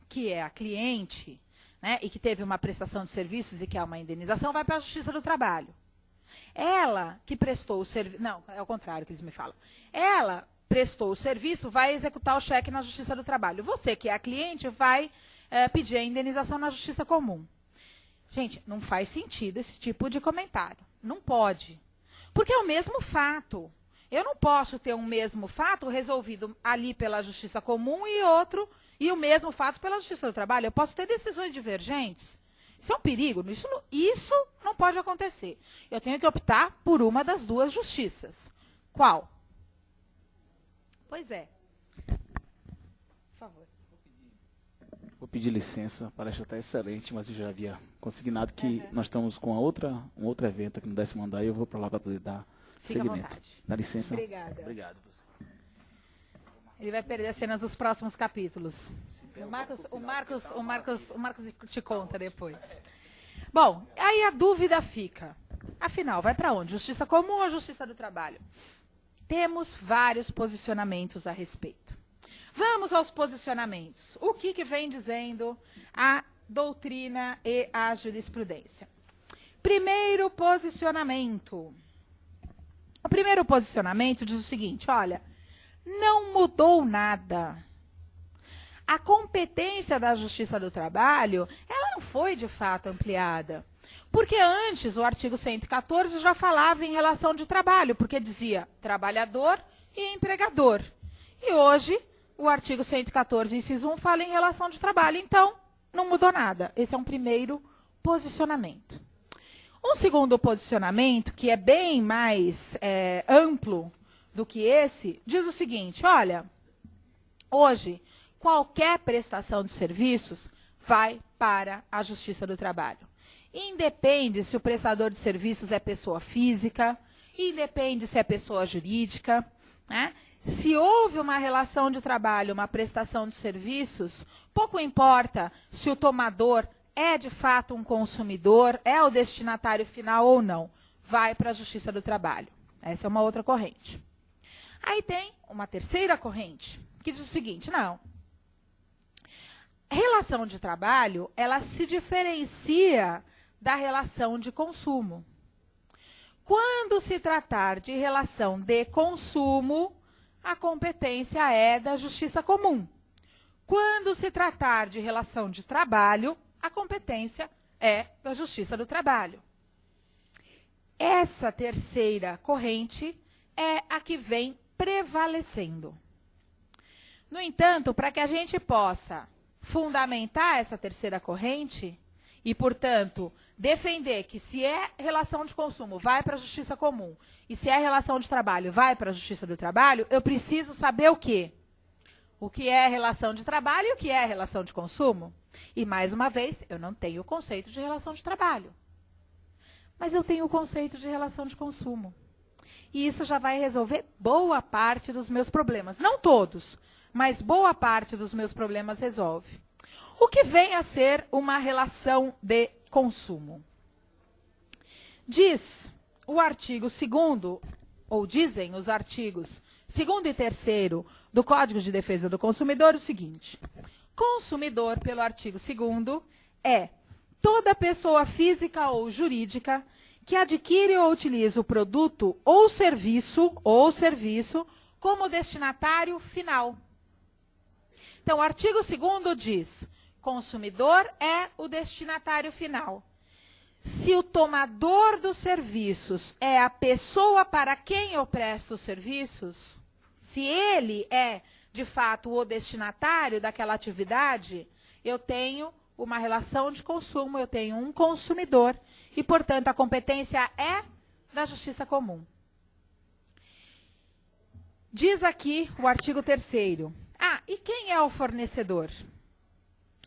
que é a cliente, né, e que teve uma prestação de serviços e quer uma indenização, vai para a Justiça do Trabalho. Ela que prestou o serviço... Não, é o contrário que eles me falam. Ela prestou o serviço, vai executar o cheque na Justiça do Trabalho. Você, que é a cliente, vai pedir a indenização na Justiça Comum. Gente, não faz sentido esse tipo de comentário. Não pode. Porque é o mesmo fato. Eu não posso ter um mesmo fato resolvido ali pela Justiça Comum e o mesmo fato pela Justiça do Trabalho. Eu posso ter decisões divergentes. Isso é um perigo. Isso não pode acontecer. Eu tenho que optar por uma das duas justiças. Qual? Pois é. Por favor. Vou pedir licença, a palestra está excelente, mas eu já havia consignado que nós estamos com um outro evento aqui no 10º andar e eu vou para lá para poder dar seguimento. Fica Dá licença. Obrigada. Obrigado. Você. Ele vai perder as cenas dos próximos capítulos. O Marcos te conta depois. Bom, aí a dúvida fica. Afinal, vai para onde? Justiça Comum ou Justiça do Trabalho? Temos vários posicionamentos a respeito. Vamos aos posicionamentos. O que vem dizendo a doutrina e a jurisprudência? Primeiro posicionamento. O primeiro posicionamento diz o seguinte, olha, não mudou nada. A competência da Justiça do Trabalho, ela não foi de fato ampliada. Porque antes o artigo 114 já falava em relação de trabalho, porque dizia trabalhador e empregador. E hoje o artigo 114, inciso 1, fala em relação de trabalho. Então, não mudou nada. Esse é um primeiro posicionamento. Um segundo posicionamento, que é bem mais amplo do que esse, diz o seguinte, olha, hoje, qualquer prestação de serviços vai para a Justiça do Trabalho. Independe se o prestador de serviços é pessoa física, independe se é pessoa jurídica, né? Se houve uma relação de trabalho, uma prestação de serviços, pouco importa se o tomador é de fato um consumidor, é o destinatário final ou não, vai para a Justiça do Trabalho. Essa é uma outra corrente. Aí tem uma terceira corrente, que diz o seguinte, não, relação de trabalho, ela se diferencia da relação de consumo. Quando se tratar de relação de consumo, a competência é da Justiça Comum. Quando se tratar de relação de trabalho, a competência é da Justiça do Trabalho. Essa terceira corrente é a que vem prevalecendo. No entanto, para que a gente possa fundamentar essa terceira corrente e, portanto, defender que se é relação de consumo, vai para a Justiça Comum, e se é relação de trabalho, vai para a Justiça do Trabalho, eu preciso saber o quê? O que é relação de trabalho e o que é relação de consumo. E, mais uma vez, eu não tenho o conceito de relação de trabalho. Mas eu tenho o conceito de relação de consumo. E isso já vai resolver boa parte dos meus problemas. Não todos, mas boa parte dos meus problemas resolve. O que vem a ser uma relação de consumo? Diz o artigo 2º, ou dizem os artigos 2º e 3º do Código de Defesa do Consumidor o seguinte: consumidor, pelo artigo 2º, é toda pessoa física ou jurídica que adquire ou utiliza o produto ou serviço como destinatário final. Então, o artigo 2º diz: consumidor é o destinatário final. Se o tomador dos serviços é a pessoa para quem eu presto os serviços, se ele é, de fato, o destinatário daquela atividade, eu tenho uma relação de consumo, eu tenho um consumidor e, portanto, a competência é da Justiça Comum. Diz aqui o artigo 3º. Ah, e quem é o fornecedor?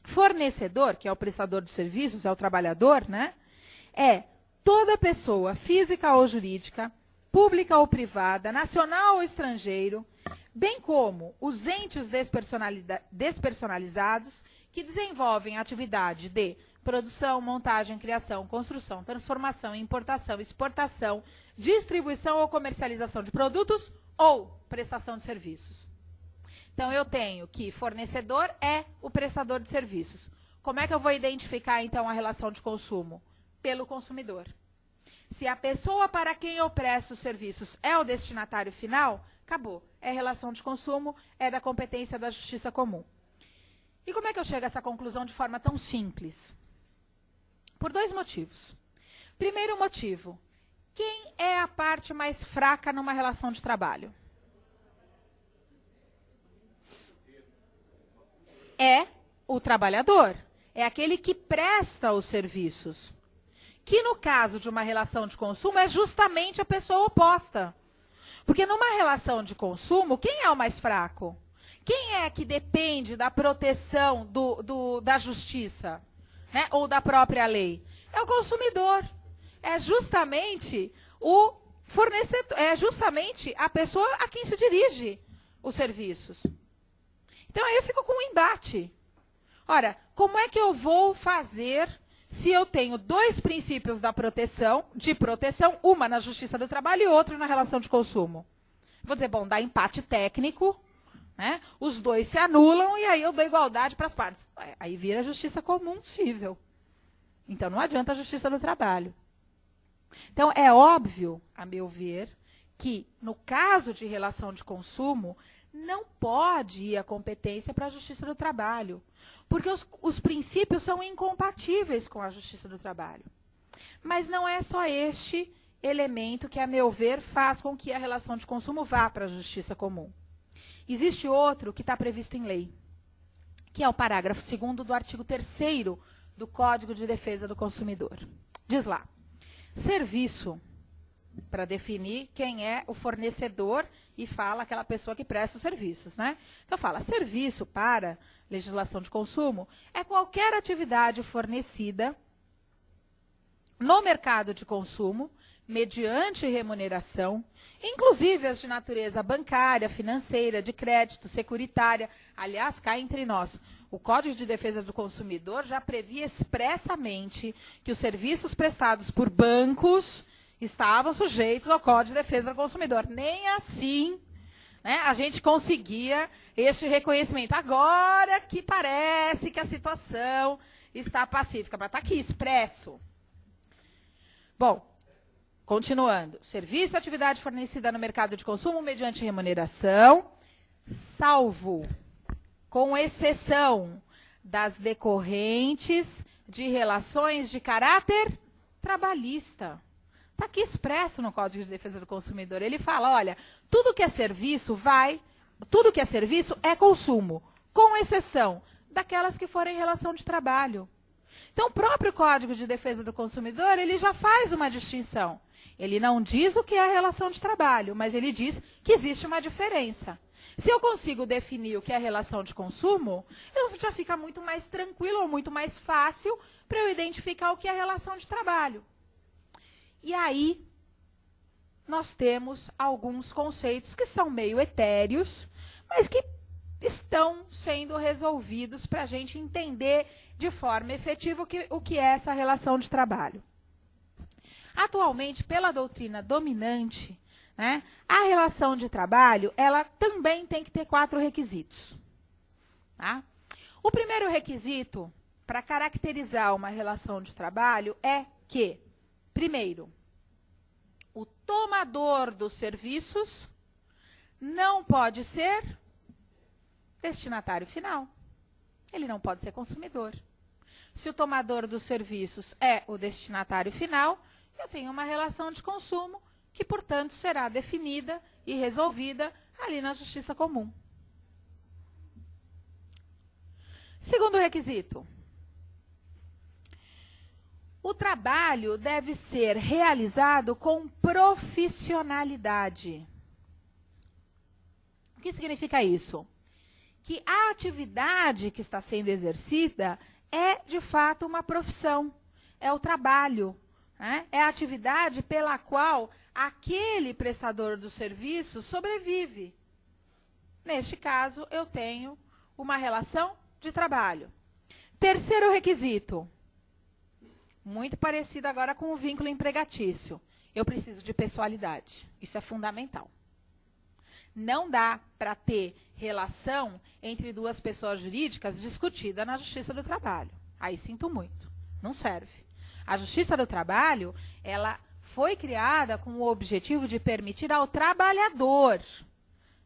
Fornecedor, que é o prestador de serviços, é o trabalhador, né? É toda pessoa física ou jurídica, pública ou privada, nacional ou estrangeiro, bem como os entes despersonalizados que desenvolvem atividade de produção, montagem, criação, construção, transformação, importação, exportação, distribuição ou comercialização de produtos ou prestação de serviços. Então, eu tenho que fornecedor é o prestador de serviços. Como é que eu vou identificar, então, a relação de consumo? Pelo consumidor. Se a pessoa para quem eu presto os serviços é o destinatário final, acabou. É relação de consumo, é da competência da Justiça Comum. E como é que eu chego a essa conclusão de forma tão simples? Por 2 motivos. Primeiro motivo, quem é a parte mais fraca numa relação de trabalho? É o trabalhador. É aquele que presta os serviços. Que no caso de uma relação de consumo é justamente a pessoa oposta. Porque numa relação de consumo, quem é o mais fraco? Quem é que depende da proteção da justiça, né? Ou da própria lei? É o consumidor. É justamente o fornecedor, é justamente a pessoa a quem se dirige os serviços. Então, aí eu fico com um embate. Ora, como é que eu vou fazer se eu tenho 2 princípios da proteção, uma na Justiça do Trabalho e outro na relação de consumo? Vou dizer, bom, dá empate técnico, né? Os 2 se anulam e aí eu dou igualdade para as partes. Aí vira a Justiça Comum civil. Então, não adianta a Justiça do Trabalho. Então, é óbvio, a meu ver, que no caso de relação de consumo, não pode ir a competência para a Justiça do Trabalho, porque os princípios são incompatíveis com a Justiça do Trabalho. Mas não é só este elemento que, a meu ver, faz com que a relação de consumo vá para a Justiça Comum. Existe outro que está previsto em lei, que é o parágrafo 2º do artigo 3º do Código de Defesa do Consumidor. Diz lá, serviço, para definir quem é o fornecedor e fala aquela pessoa que presta os serviços, né? Então fala, serviço para legislação de consumo é qualquer atividade fornecida no mercado de consumo, mediante remuneração, inclusive as de natureza bancária, financeira, de crédito, securitária. Aliás, cá entre nós, o Código de Defesa do Consumidor já previa expressamente que os serviços prestados por bancos estavam sujeitos ao Código de Defesa do Consumidor. Nem assim, né, a gente conseguia este reconhecimento. Agora que parece que a situação está pacífica, mas está aqui, expresso. Bom, continuando. Serviço e atividade fornecida no mercado de consumo mediante remuneração, salvo, com exceção das decorrentes de relações de caráter trabalhista. Está aqui expresso no Código de Defesa do Consumidor. Ele fala, olha, tudo que é serviço é consumo, com exceção daquelas que forem em relação de trabalho. Então, o próprio Código de Defesa do Consumidor, ele já faz uma distinção. Ele não diz o que é relação de trabalho, mas ele diz que existe uma diferença. Se eu consigo definir o que é relação de consumo, já fica muito mais tranquilo ou muito mais fácil para eu identificar o que é relação de trabalho. E aí, nós temos alguns conceitos que são meio etéreos, mas que estão sendo resolvidos para a gente entender de forma efetiva o que é essa relação de trabalho. Atualmente, pela doutrina dominante, né, a relação de trabalho, ela também tem que ter 4 requisitos. Tá? O primeiro requisito para caracterizar uma relação de trabalho é que, primeiro, o tomador dos serviços não pode ser destinatário final. Ele não pode ser consumidor. Se o tomador dos serviços é o destinatário final, eu tenho uma relação de consumo que, portanto, será definida e resolvida ali na Justiça Comum. Segundo requisito. O trabalho deve ser realizado com profissionalidade. O que significa isso? Que a atividade que está sendo exercida é, de fato, uma profissão. É o trabalho. Né? É a atividade pela qual aquele prestador do serviço sobrevive. Neste caso, eu tenho uma relação de trabalho. Terceiro requisito. Muito parecido agora com o vínculo empregatício. Eu preciso de pessoalidade. Isso é fundamental. Não dá para ter relação entre 2 pessoas jurídicas discutida na Justiça do Trabalho. Aí sinto muito. Não serve. A Justiça do Trabalho, ela foi criada com o objetivo de permitir ao trabalhador,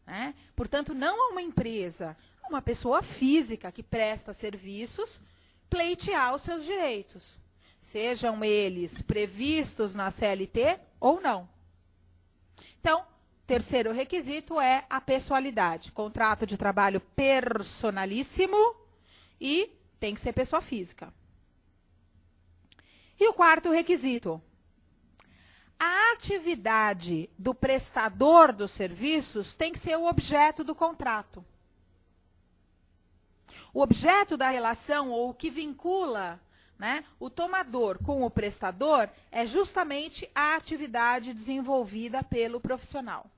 né? Portanto, não a uma empresa, a uma pessoa física que presta serviços, pleitear os seus direitos. Sejam eles previstos na CLT ou não. Então, terceiro requisito é a pessoalidade. Contrato de trabalho personalíssimo e tem que ser pessoa física. E o quarto requisito. A atividade do prestador dos serviços tem que ser o objeto do contrato. O objeto da relação, ou o que vincula, né, o tomador com o prestador, é justamente a atividade desenvolvida pelo profissional.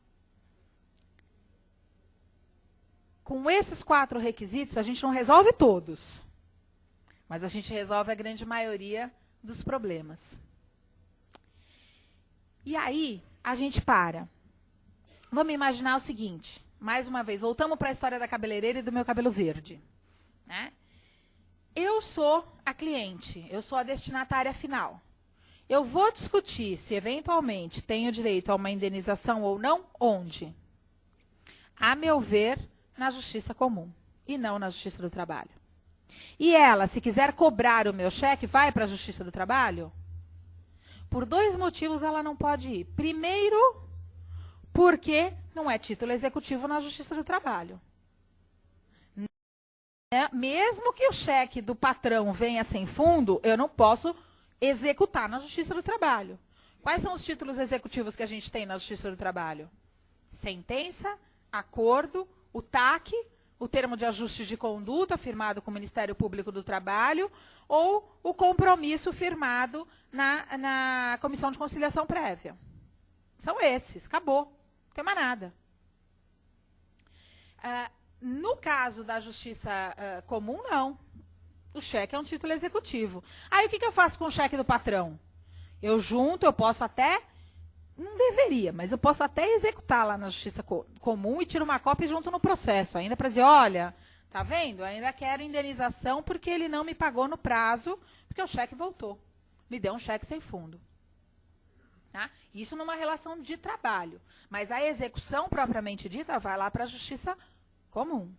Com esses 4 requisitos, a gente não resolve todos, mas a gente resolve a grande maioria dos problemas. E aí, a gente para. Vamos imaginar o seguinte, mais uma vez, voltamos para a história da cabeleireira e do meu cabelo verde. Né? Eu sou a cliente, eu sou a destinatária final. Eu vou discutir se, eventualmente, tenho direito a uma indenização ou não, onde? A meu ver, na Justiça Comum, e não na Justiça do Trabalho. E ela, se quiser cobrar o meu cheque, vai para a Justiça do Trabalho? Por 2 motivos ela não pode ir. Primeiro, porque não é título executivo na Justiça do Trabalho. Mesmo que o cheque do patrão venha sem fundo, eu não posso executar na Justiça do Trabalho. Quais são os títulos executivos que a gente tem na Justiça do Trabalho? Sentença, acordo, o TAC, o termo de ajuste de conduta firmado com o Ministério Público do Trabalho, ou o compromisso firmado na Comissão de Conciliação Prévia. São esses, acabou, não tem mais nada. No caso da Justiça Comum, não. O cheque é um título executivo. Aí o que eu faço com o cheque do patrão? Eu junto, eu posso até, não deveria, mas eu posso até executar lá na Justiça Comum e tiro uma cópia junto no processo, ainda para dizer, olha, tá vendo? Ainda quero indenização porque ele não me pagou no prazo, porque o cheque voltou. Me deu um cheque sem fundo. Tá? Isso numa relação de trabalho. Mas a execução propriamente dita vai lá para a Justiça Comum.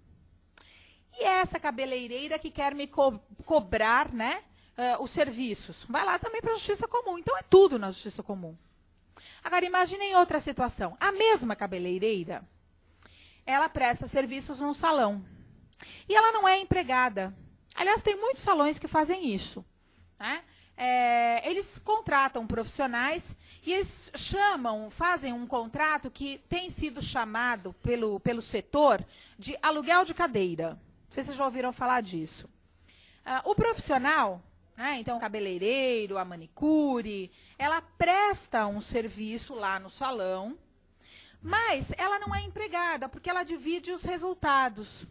E essa cabeleireira que quer me cobrar, né, os serviços, vai lá também para a Justiça Comum. Então, é tudo na Justiça Comum. Agora, imaginem outra situação. A mesma cabeleireira, ela presta serviços num salão. E ela não é empregada. Aliás, tem muitos salões que fazem isso. Né? Eles contratam profissionais e eles fazem um contrato que tem sido chamado pelo setor de aluguel de cadeira. Não sei se vocês já ouviram falar disso. O profissional, né, então o cabeleireiro, a manicure, ela presta um serviço lá no salão, mas ela não é empregada, porque ela divide os resultados.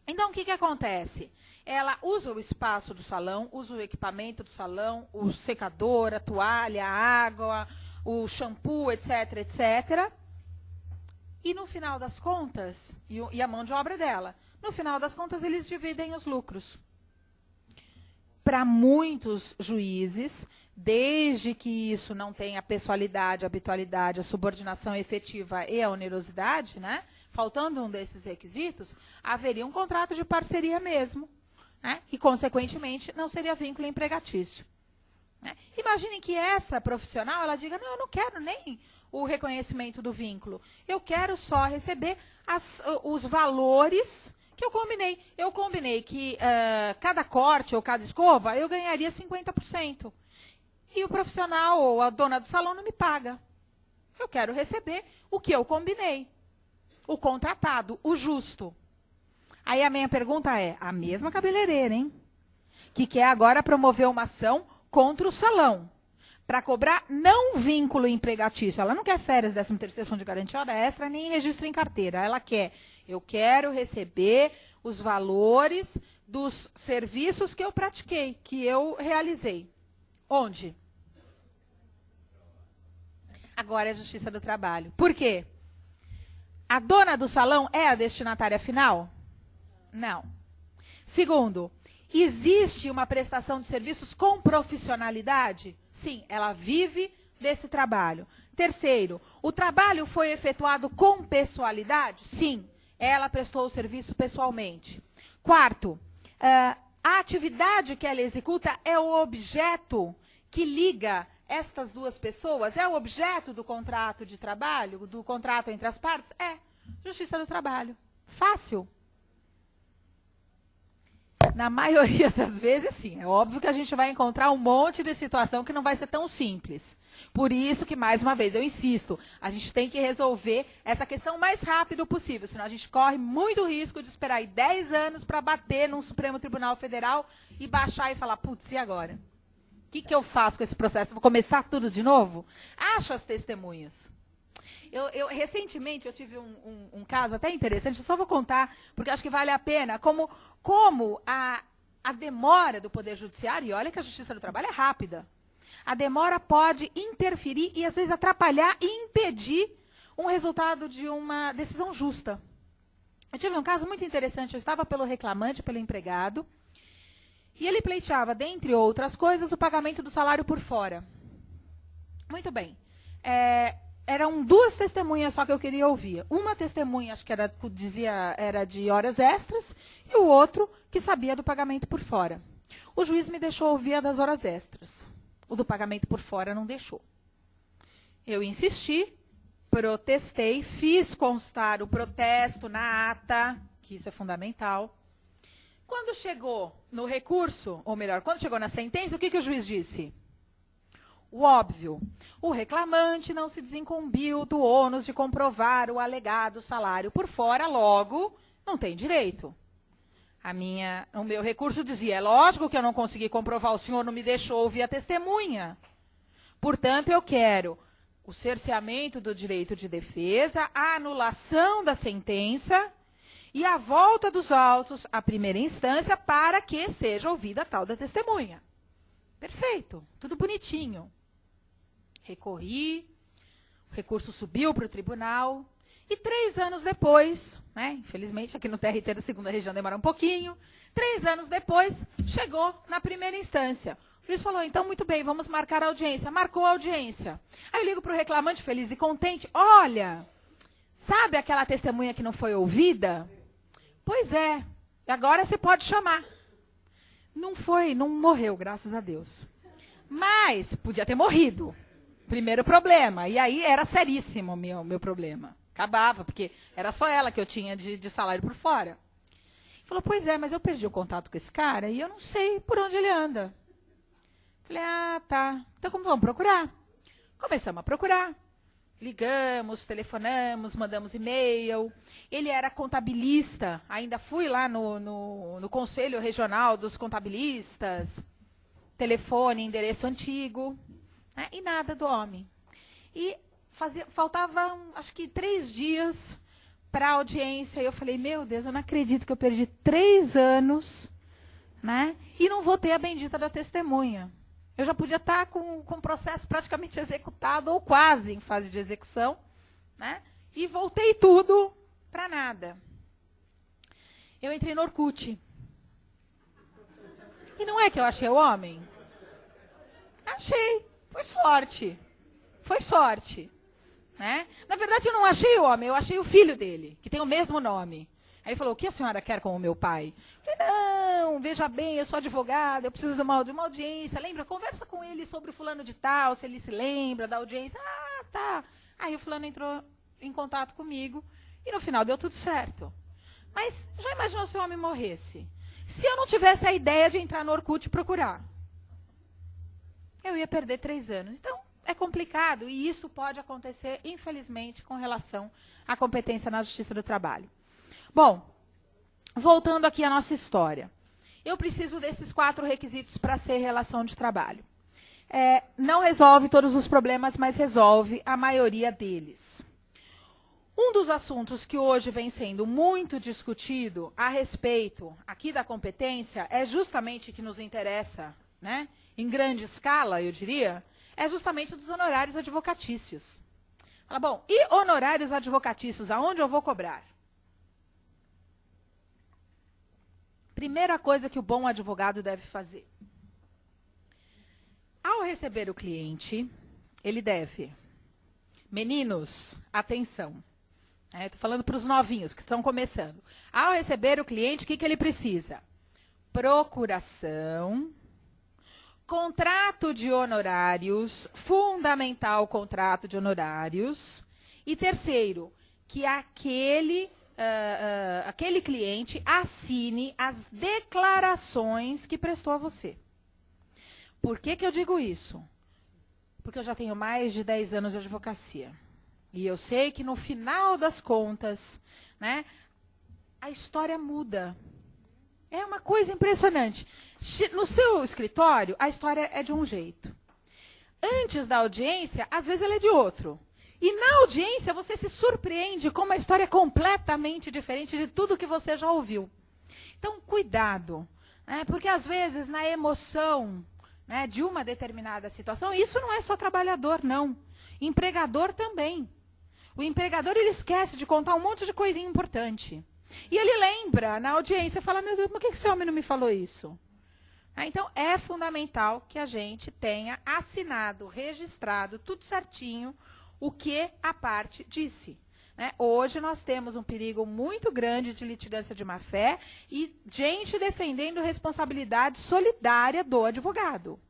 Então, o que acontece? Ela usa o espaço do salão, usa o equipamento do salão, o secador, a toalha, a água, o shampoo, etc, etc. E no final das contas, e a mão de obra dela, no final das contas eles dividem os lucros. Para muitos juízes, desde que isso não tenha pessoalidade, habitualidade, a subordinação efetiva e a onerosidade, né? Faltando um desses requisitos, haveria um contrato de parceria mesmo. Né? E, consequentemente, não seria vínculo empregatício. Né? Imaginem que essa profissional, ela diga, não, eu não quero nem o reconhecimento do vínculo. Eu quero só receber os valores que eu combinei. Eu combinei que cada corte ou cada escova, eu ganharia 50%. E o profissional ou a dona do salão não me paga. Eu quero receber o que eu combinei. O contratado, o justo. Aí a minha pergunta é, a mesma cabeleireira, hein? Que quer agora promover uma ação contra o salão, para cobrar não vínculo empregatício. Ela não quer férias, 13º, fundo de garantia, hora extra, nem registro em carteira. Ela quer, eu quero receber os valores dos serviços que eu pratiquei, que eu realizei. Onde? Agora é a Justiça do Trabalho. Por quê? A dona do salão é a destinatária final? Não. Segundo, existe uma prestação de serviços com profissionalidade? Sim, ela vive desse trabalho. Terceiro, o trabalho foi efetuado com pessoalidade? Sim, ela prestou o serviço pessoalmente. Quarto, a atividade que ela executa é o objeto que liga estas duas pessoas? É o objeto do contrato de trabalho, do contrato entre as partes? É. Justiça do Trabalho. Fácil. Na maioria das vezes, sim. É óbvio que a gente vai encontrar um monte de situação que não vai ser tão simples. Por isso que, mais uma vez, eu insisto, a gente tem que resolver essa questão o mais rápido possível, senão a gente corre muito risco de esperar aí 10 anos para bater num Supremo Tribunal Federal e baixar e falar, putz, e agora? O que eu faço com esse processo? Vou começar tudo de novo? Acha as testemunhas. Recentemente, eu tive um caso até interessante, eu só vou contar, porque acho que vale a pena, como a demora do Poder Judiciário, e olha que a Justiça do Trabalho é rápida, a demora pode interferir e, às vezes, atrapalhar e impedir um resultado de uma decisão justa. Eu tive um caso muito interessante, eu estava pelo reclamante, pelo empregado, e ele pleiteava, dentre outras coisas, o pagamento do salário por fora. Muito bem. Eram duas testemunhas só que eu queria ouvir. Uma testemunha, acho que era de horas extras, e o outro que sabia do pagamento por fora. O juiz me deixou ouvir a das horas extras. O do pagamento por fora não deixou. Eu insisti, protestei, fiz constar o protesto na ata, que isso é fundamental. Quando chegou no recurso, ou melhor, quando chegou na sentença, o que o juiz disse? O óbvio, o reclamante não se desincumbiu do ônus de comprovar o alegado salário por fora, logo, não tem direito. O meu recurso dizia, é lógico que eu não consegui comprovar, o senhor não me deixou ouvir a testemunha. Portanto, eu quero o cerceamento do direito de defesa, a anulação da sentença e a volta dos autos à primeira instância para que seja ouvida a tal da testemunha. Perfeito, tudo bonitinho. Recorri, o recurso subiu para o tribunal e 3 anos depois, infelizmente aqui no TRT da segunda região demora um pouquinho, 3 anos depois chegou na primeira instância. O juiz falou, então muito bem, vamos marcar a audiência. Marcou a audiência. Aí eu ligo para o reclamante feliz e contente, olha, sabe aquela testemunha que não foi ouvida? Pois é, agora você pode chamar. Não morreu, graças a Deus. Mas podia ter morrido. Primeiro problema. E aí era seríssimo o meu problema. Acabava, porque era só ela que eu tinha de salário por fora. Falou, pois é, mas eu perdi o contato com esse cara e eu não sei por onde ele anda. Falei, tá. Então como vamos procurar? Começamos a procurar. Ligamos, telefonamos, mandamos e-mail. Ele era contabilista. Ainda fui lá no Conselho Regional dos Contabilistas. Telefone, endereço antigo. E nada do homem. E faltavam, acho que 3 dias para a audiência. E eu falei, meu Deus, eu não acredito que eu perdi 3 anos, e não vou ter a bendita da testemunha. Eu já podia estar com o processo praticamente executado, ou quase em fase de execução, e voltei tudo para nada. Eu entrei no Orkut. E não é que eu achei o homem? Achei. Foi sorte. Na verdade, eu não achei o homem, eu achei o filho dele, que tem o mesmo nome. Aí ele falou, o que a senhora quer com o meu pai? Eu falei, não, veja bem, eu sou advogada, eu preciso de uma audiência. Lembra? Conversa com ele sobre o fulano de tal, se ele se lembra da audiência. Ah, tá. Aí o fulano entrou em contato comigo e no final deu tudo certo. Mas já imaginou se o homem morresse? Se eu não tivesse a ideia de entrar no Orkut e procurar? Eu ia perder 3 anos. Então, é complicado e isso pode acontecer, infelizmente, com relação à competência na Justiça do Trabalho. Bom, voltando aqui à nossa história. Eu preciso desses 4 requisitos para ser relação de trabalho. Não resolve todos os problemas, mas resolve a maioria deles. Um dos assuntos que hoje vem sendo muito discutido a respeito aqui da competência é justamente que nos interessa, em grande escala, eu diria, é justamente dos honorários advocatícios. Fala, bom, e honorários advocatícios, aonde eu vou cobrar? Primeira coisa que o bom advogado deve fazer. Ao receber o cliente, ele deve... Meninos, atenção. Estou falando para os novinhos que estão começando. Ao receber o cliente, o que ele precisa? Procuração, contrato de honorários, fundamental contrato de honorários. E terceiro, que aquele cliente assine as declarações que prestou a você. Por que eu digo isso? Porque eu já tenho mais de 10 anos de advocacia. E eu sei que no final das contas, a história muda. É uma coisa impressionante. No seu escritório, a história é de um jeito. Antes da audiência, às vezes ela é de outro. E na audiência, você se surpreende com uma história completamente diferente de tudo que você já ouviu. Então, cuidado. Porque, às vezes, na emoção de uma determinada situação, isso não é só trabalhador, não. Empregador também. O empregador, ele esquece de contar um monte de coisinha importante. E ele lembra, na audiência, fala, meu Deus, por que esse homem não me falou isso? Então, é fundamental que a gente tenha assinado, registrado, tudo certinho, o que a parte disse. Né? Hoje nós temos um perigo muito grande de litigância de má-fé e gente defendendo responsabilidade solidária do advogado.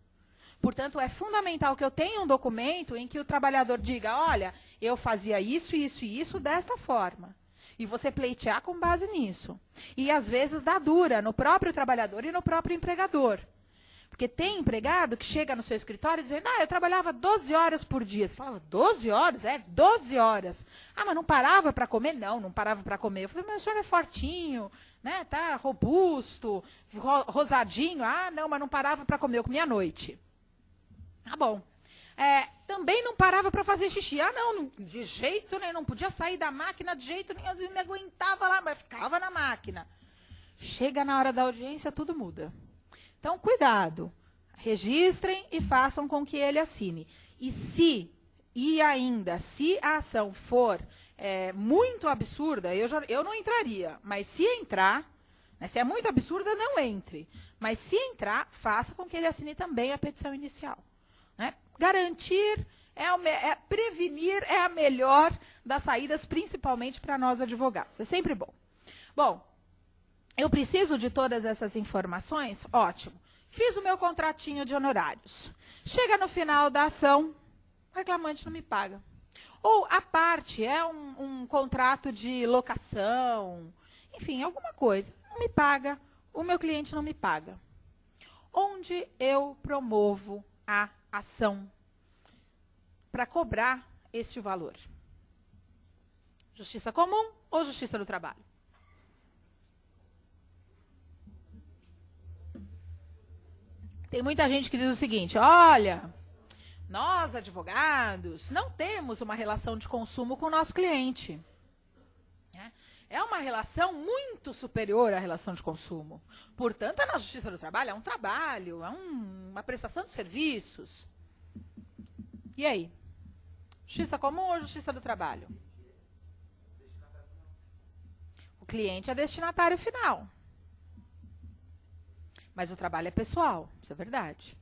Portanto, é fundamental que eu tenha um documento em que o trabalhador diga, olha, eu fazia isso, isso e isso desta forma. E você pleitear com base nisso. E, às vezes, dá dura no próprio trabalhador e no próprio empregador. Porque tem empregado que chega no seu escritório dizendo, eu trabalhava 12 horas por dia. Você fala, 12 horas? 12 horas. Mas não parava para comer? Não parava para comer. Eu falei, mas o senhor é fortinho, né? Tá robusto, rosadinho. Não, mas não parava para comer, eu comia à noite. Tá bom. Também não parava para fazer xixi. Não, de jeito nenhum, não podia sair da máquina de jeito nenhum, às vezes me aguentava lá, mas ficava na máquina. Chega na hora da audiência, tudo muda. Então, cuidado, registrem e façam com que ele assine. Se a ação for muito absurda, eu não entraria, mas se entrar, né, se é muito absurda, não entre. Mas se entrar, faça com que ele assine também a petição inicial. Né? Garantir, prevenir é a melhor das saídas, principalmente para nós advogados. É sempre bom. Bom, eu preciso de todas essas informações? Ótimo. Fiz o meu contratinho de honorários. Chega no final da ação, o reclamante não me paga. Ou a parte é um contrato de locação, enfim, alguma coisa. Não me paga, o meu cliente não me paga. Onde eu promovo a ação para cobrar este valor? Justiça comum ou justiça do trabalho? Tem muita gente que diz o seguinte, olha, nós advogados não temos uma relação de consumo com o nosso cliente. É uma relação muito superior à relação de consumo. Portanto, na justiça do trabalho é um trabalho, é uma prestação de serviços. E aí? Justiça comum ou justiça do trabalho? O cliente é destinatário final. Mas o trabalho é pessoal, isso é verdade.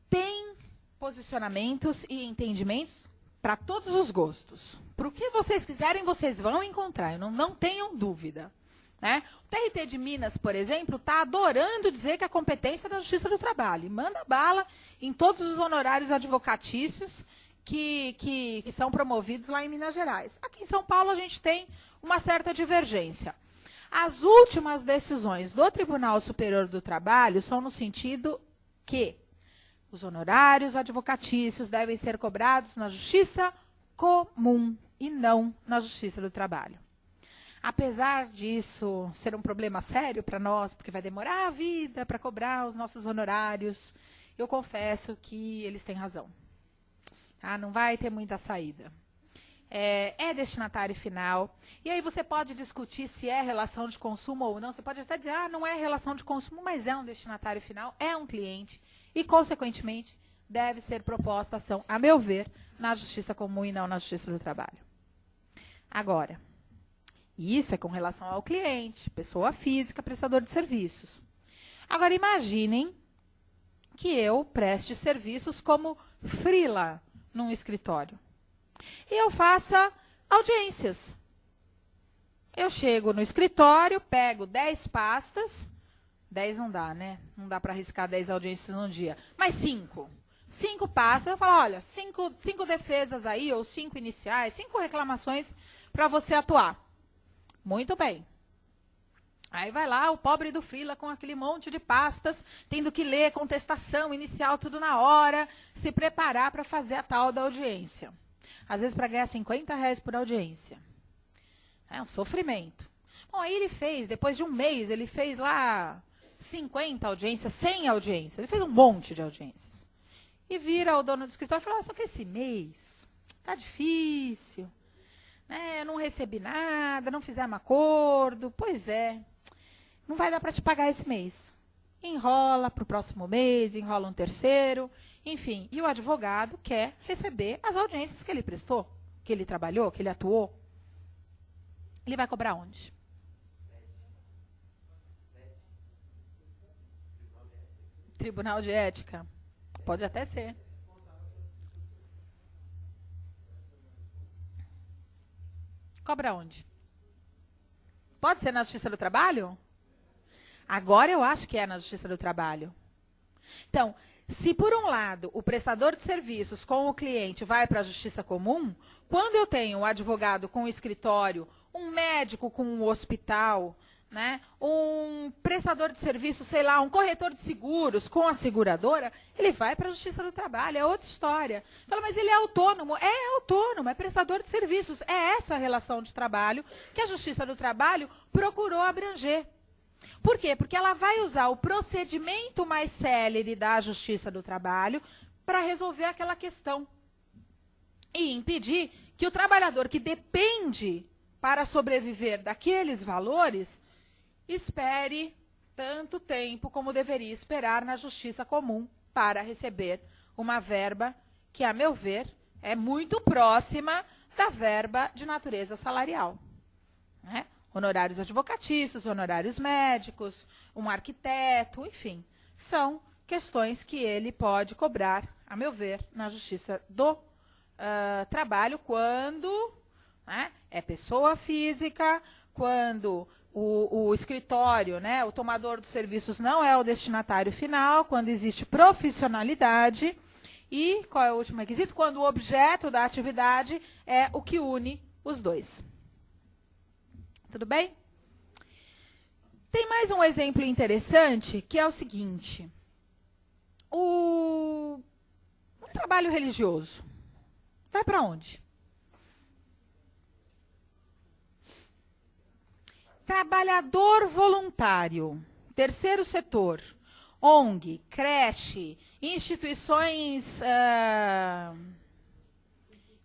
Tem posicionamentos e entendimentos para todos os gostos. Para o que vocês quiserem, vocês vão encontrar, não tenham dúvida. Né? O TRT de Minas, por exemplo, está adorando dizer que a competência é da Justiça do Trabalho. E manda bala em todos os honorários advocatícios que são promovidos lá em Minas Gerais. Aqui em São Paulo, a gente tem uma certa divergência. As últimas decisões do Tribunal Superior do Trabalho são no sentido que os honorários advocatícios devem ser cobrados na justiça comum e não na justiça do trabalho. Apesar disso ser um problema sério para nós, porque vai demorar a vida para cobrar os nossos honorários, eu confesso que eles têm razão. Não vai ter muita saída. É destinatário final. E aí você pode discutir se é relação de consumo ou não. Você pode até dizer, não é relação de consumo, mas é um destinatário final, é um cliente. E, consequentemente, deve ser proposta ação, a meu ver, na justiça comum e não na justiça do trabalho. Agora, isso é com relação ao cliente, pessoa física, prestador de serviços. Agora, imaginem que eu preste serviços como freela num escritório. E eu faça audiências. Eu chego no escritório, pego 10 pastas, 10 não dá, né? Não dá para arriscar 10 audiências num dia, mas 5. 5 pastas, eu falo, olha, 5 defesas aí, ou 5 iniciais, 5 reclamações para você atuar. Muito bem. Aí vai lá o pobre do freela com aquele monte de pastas, tendo que ler contestação inicial, tudo na hora, se preparar para fazer a tal da audiência. Às vezes para ganhar R$50 por audiência. É um sofrimento. Bom, aí ele fez, depois de um mês, ele fez lá 50 audiências, 100 audiências. Ele fez um monte de audiências. E vira o dono do escritório e fala, só que esse mês tá difícil. Né? Eu não recebi nada, não fizemos acordo. Pois é, não vai dar para te pagar esse mês. Enrola para o próximo mês, enrola um terceiro. Enfim, e o advogado quer receber as audiências que ele prestou, que ele trabalhou, que ele atuou. Ele vai cobrar onde? Tribunal de Ética? Pode até ser. Cobra onde? Pode ser na Justiça do Trabalho? Agora eu acho que é na Justiça do Trabalho. Então, se por um lado o prestador de serviços com o cliente vai para a Justiça Comum, quando eu tenho um advogado com o escritório, um médico com um hospital, né, um prestador de serviços, sei lá, um corretor de seguros com a seguradora, ele vai para a Justiça do Trabalho, é outra história. Fala, mas ele é autônomo. É autônomo, é prestador de serviços. É essa a relação de trabalho que a Justiça do Trabalho procurou abranger. Por quê? Porque ela vai usar o procedimento mais célere da Justiça do Trabalho para resolver aquela questão. E impedir que o trabalhador que depende para sobreviver daqueles valores espere tanto tempo como deveria esperar na Justiça Comum para receber uma verba que, a meu ver, é muito próxima da verba de natureza salarial, né? Honorários advocatícios, honorários médicos, um arquiteto, enfim, são questões que ele pode cobrar, a meu ver, na Justiça do Trabalho, quando, né, é pessoa física, quando o escritório, né, o tomador dos serviços não é o destinatário final, quando existe profissionalidade e, qual é o último requisito? Quando o objeto da atividade é o que une os dois. Tudo bem? Tem mais um exemplo interessante, que é o seguinte. Um trabalho religioso vai para onde? Trabalhador voluntário, terceiro setor, ONG, creche, instituições,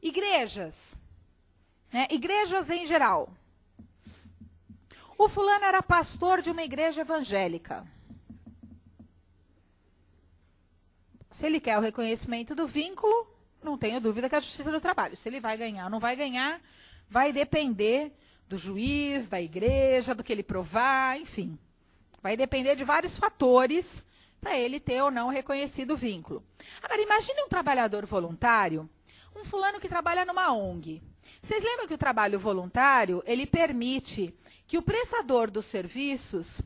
igrejas, né? Igrejas em geral. O fulano era pastor de uma igreja evangélica. Se ele quer o reconhecimento do vínculo, não tenho dúvida que é a Justiça do Trabalho. Se ele vai ganhar ou não vai ganhar, vai depender do juiz, da igreja, do que ele provar, enfim. Vai depender de vários fatores para ele ter ou não reconhecido o vínculo. Agora, imagine um trabalhador voluntário, um fulano que trabalha numa ONG. Vocês lembram que o trabalho voluntário, ele permite que o prestador dos serviços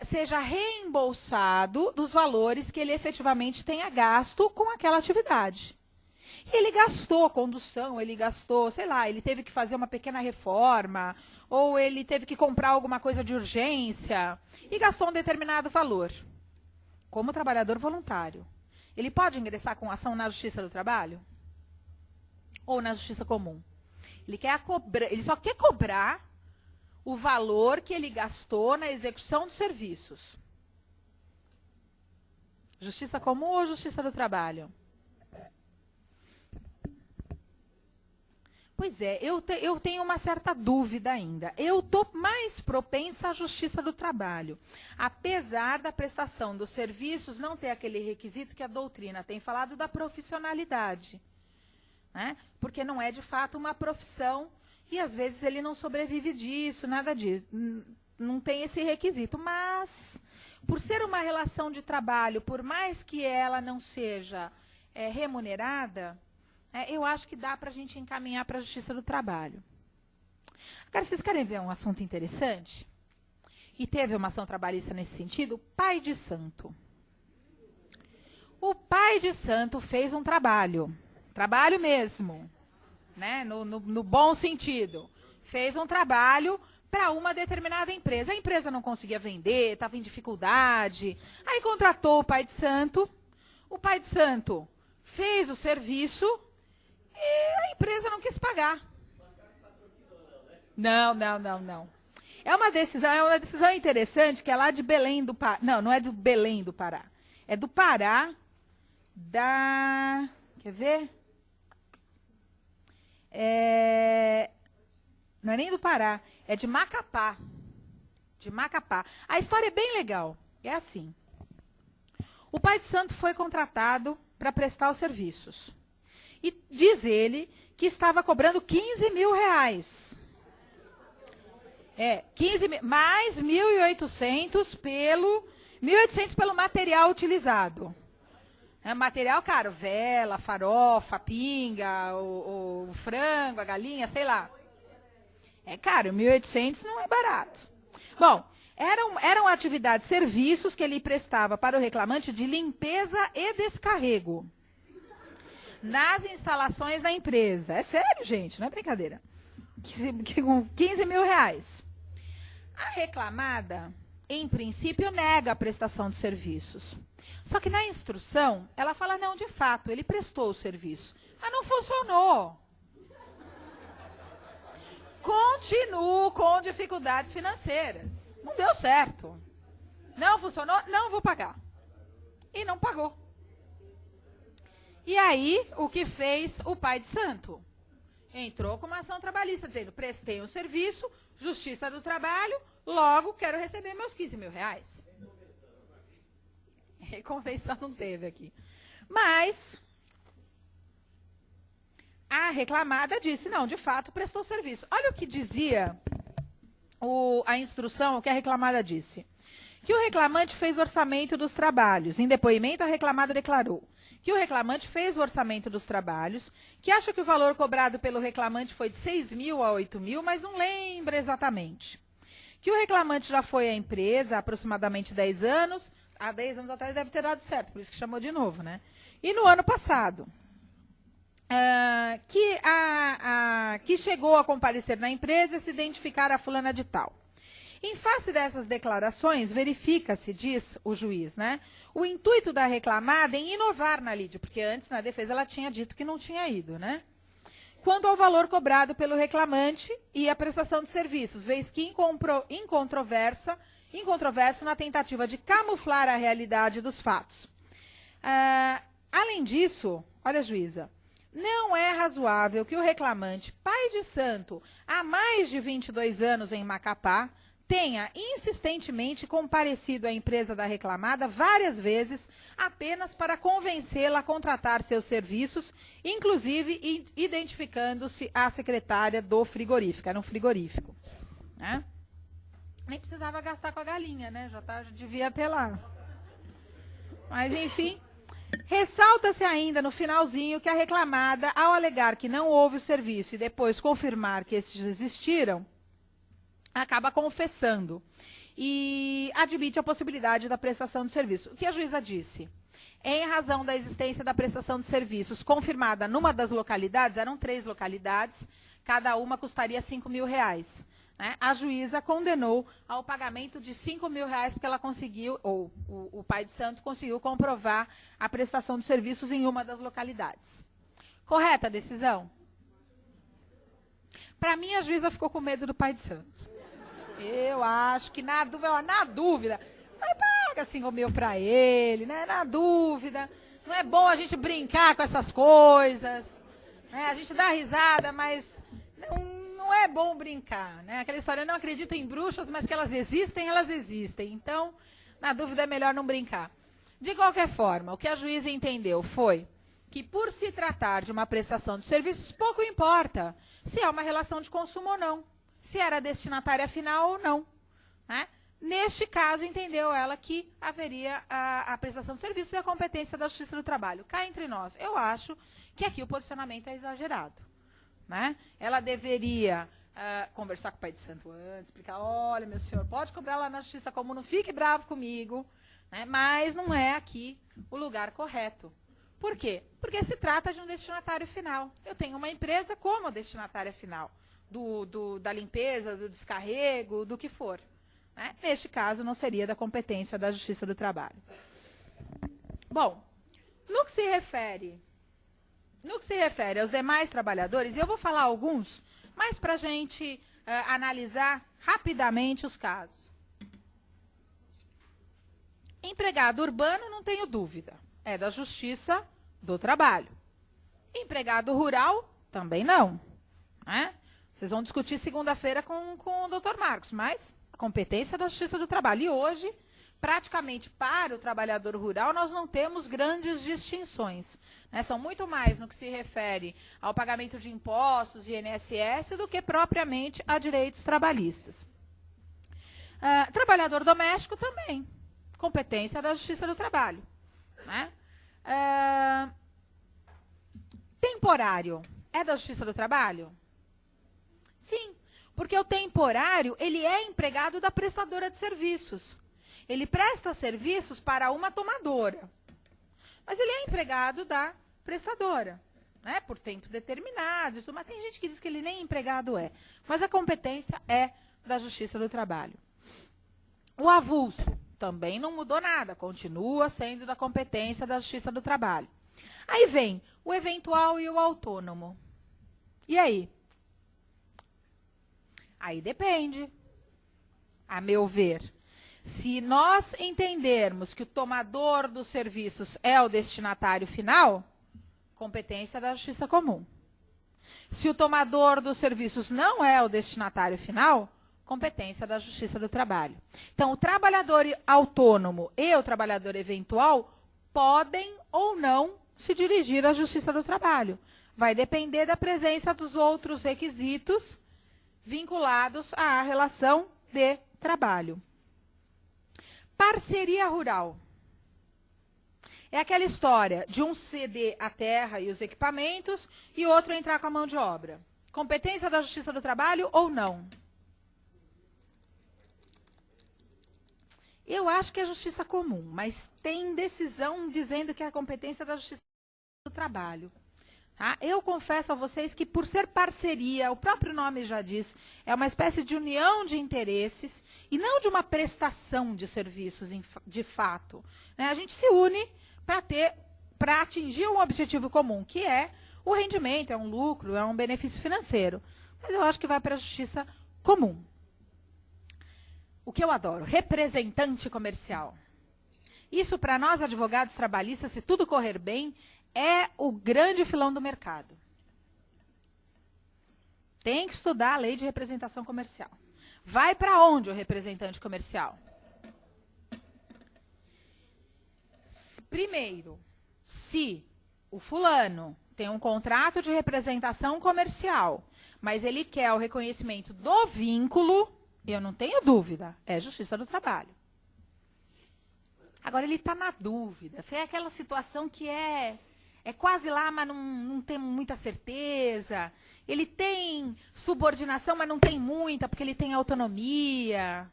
seja reembolsado dos valores que ele efetivamente tenha gasto com aquela atividade. E ele gastou condução, ele gastou, sei lá, ele teve que fazer uma pequena reforma, ou ele teve que comprar alguma coisa de urgência, e gastou um determinado valor. Como trabalhador voluntário, ele pode ingressar com ação na Justiça do Trabalho? Ou na Justiça Comum? Ele só quer cobrar o valor que ele gastou na execução dos serviços. Justiça Comum ou Justiça do Trabalho? Pois é, eu tenho uma certa dúvida ainda. Eu estou mais propensa à Justiça do Trabalho, apesar da prestação dos serviços não ter aquele requisito que a doutrina tem falado da profissionalidade, né? Porque não é, de fato, uma profissão e, às vezes, ele não sobrevive disso, nada disso. Não tem esse requisito. Mas, por ser uma relação de trabalho, por mais que ela não seja remunerada, eu acho que dá para a gente encaminhar para a Justiça do Trabalho. Agora, vocês querem ver um assunto interessante? E teve uma ação trabalhista nesse sentido? Pai de santo. O pai de santo fez um trabalho mesmo, né? No bom sentido. Fez um trabalho para uma determinada empresa. A empresa não conseguia vender, estava em dificuldade. Aí contratou o pai de santo. O pai de santo fez o serviço e a empresa não quis pagar. Não. É uma decisão interessante, que é lá de Belém do Pará. Não é do Belém do Pará. É do Pará, quer ver? Não é nem do Pará, é de Macapá. De Macapá. A história é bem legal. É assim. O pai de santo foi contratado para prestar os serviços. E diz ele que estava cobrando 15 mil reais. 15 mil, mais 1.800 pelo 1.800 pelo material utilizado. É material caro, vela, farofa, pinga, o frango, a galinha, sei lá. É caro, 1.800 não é barato. Bom, eram atividades, serviços que ele prestava para o reclamante de limpeza e descarrego nas instalações da empresa. É sério, gente, não é brincadeira. Com 15 mil reais. A reclamada, em princípio, nega a prestação de serviços. Só que na instrução, ela fala, não, de fato, ele prestou o serviço. Mas não funcionou. Continuo com dificuldades financeiras. Não deu certo. Não funcionou, não vou pagar. E não pagou. E aí, o que fez o pai de santo? Entrou com uma ação trabalhista, dizendo, prestei um serviço, Justiça do Trabalho, logo quero receber meus 15 mil reais. Convenção não teve aqui. Mas a reclamada disse, não, de fato, prestou serviço. Olha o que dizia a instrução, o que a reclamada disse. Que o reclamante fez orçamento dos trabalhos. Em depoimento, a reclamada declarou que o reclamante fez o orçamento dos trabalhos, que acha que o valor cobrado pelo reclamante foi de 6 mil a 8 mil, mas não lembra exatamente. Que o reclamante já foi à empresa há aproximadamente 10 anos, há 10 anos atrás deve ter dado certo, por isso que chamou de novo, né? E no ano passado, que chegou a comparecer na empresa e se identificar a fulana de tal. Em face dessas declarações, verifica-se, diz o juiz, né, o intuito da reclamada em inovar na lide, porque antes, na defesa, ela tinha dito que não tinha ido, né? Quanto ao valor cobrado pelo reclamante e a prestação de serviços, vez que incontroverso na tentativa de camuflar a realidade dos fatos. Além disso, olha, juíza, não é razoável que o reclamante, pai de santo, há mais de 22 anos em Macapá, tenha insistentemente comparecido à empresa da reclamada várias vezes, apenas para convencê-la a contratar seus serviços, inclusive identificando-se a secretária do frigorífico, era um frigorífico. Né? Nem precisava gastar com a galinha, né? Já devia ter lá. Mas, enfim, ressalta-se ainda no finalzinho que a reclamada, ao alegar que não houve o serviço e depois confirmar que estes existiram, acaba confessando e admite a possibilidade da prestação de serviço. O que a juíza disse? Em razão da existência da prestação de serviços confirmada numa das localidades, eram 3 localidades, cada uma custaria 5 mil reais. Né? A juíza condenou ao pagamento de 5 mil reais, porque ela conseguiu, ou o pai de santo conseguiu comprovar a prestação de serviços em uma das localidades. Correta a decisão? Para mim, a juíza ficou com medo do pai de santo. Eu acho que na dúvida, mas paga 5 mil para ele, né? Na dúvida. Não é bom a gente brincar com essas coisas. Né? A gente dá risada, mas não é bom brincar. Né? Aquela história, eu não acredito em bruxas, mas que elas existem, elas existem. Então, na dúvida é melhor não brincar. De qualquer forma, o que a juíza entendeu foi que, por se tratar de uma prestação de serviços, pouco importa se há uma relação de consumo ou não. Se era destinatária final ou não. Né? Neste caso, entendeu ela que haveria a prestação de serviços e a competência da Justiça do Trabalho. Cá entre nós, eu acho que aqui o posicionamento é exagerado. Né? Ela deveria conversar com o pai de santo antes, explicar, olha, meu senhor, pode cobrar lá na Justiça Comum, não fique bravo comigo, né? Mas não é aqui o lugar correto. Por quê? Porque se trata de um destinatário final. Eu tenho uma empresa como destinatária final. Da limpeza, do descarrego, do que for. Né? Neste caso, não seria da competência da Justiça do Trabalho. Bom, no que se refere aos demais trabalhadores, e eu vou falar alguns, mas para a gente analisar rapidamente os casos. Empregado urbano, não tenho dúvida, é da Justiça do Trabalho. Empregado rural, também não. Né? Vocês vão discutir segunda-feira com o doutor Marcos, mas a competência da Justiça do Trabalho. E hoje, praticamente para o trabalhador rural, nós não temos grandes distinções. Né? São muito mais no que se refere ao pagamento de impostos e INSS do que propriamente a direitos trabalhistas. Trabalhador doméstico também. competência da Justiça do Trabalho. Né? Temporário é da Justiça do Trabalho? Sim, porque o temporário, ele é empregado da prestadora de serviços. Ele presta serviços para uma tomadora. Mas ele é empregado da prestadora, né? Por tempo determinado. Mas tem gente que diz que ele nem empregado é. Mas a competência é da Justiça do Trabalho. O avulso também não mudou nada. Continua sendo da competência da Justiça do Trabalho. Aí vem o eventual e o autônomo. E aí? Aí depende, a meu ver. Se nós entendermos que o tomador dos serviços é o destinatário final, competência da Justiça Comum. Se o tomador dos serviços não é o destinatário final, competência da Justiça do Trabalho. Então, o trabalhador autônomo e o trabalhador eventual podem ou não se dirigir à Justiça do Trabalho. Vai depender da presença dos outros requisitos vinculados à relação de trabalho. Parceria rural. É aquela história de um ceder a terra e os equipamentos e outro entrar com a mão de obra. Competência da Justiça do Trabalho ou não? Eu acho que é Justiça Comum, mas tem decisão dizendo que é a competência da Justiça do Trabalho. Tá? Eu confesso a vocês que, por ser parceria, o próprio nome já diz, é uma espécie de união de interesses e não de uma prestação de serviços de fato. Né? A gente se une para atingir um objetivo comum, que é o rendimento, é um lucro, é um benefício financeiro. Mas eu acho que vai para a justiça comum. O que eu adoro, representante comercial. Isso, para nós, advogados trabalhistas, se tudo correr bem, é o grande filão do mercado. Tem que estudar a lei de representação comercial. Vai para onde o representante comercial? Primeiro, se o fulano tem um contrato de representação comercial, mas ele quer o reconhecimento do vínculo, eu não tenho dúvida, é Justiça do Trabalho. Agora, ele está na dúvida. Foi aquela situação que é quase lá, mas não tem muita certeza. Ele tem subordinação, mas não tem muita, porque ele tem autonomia.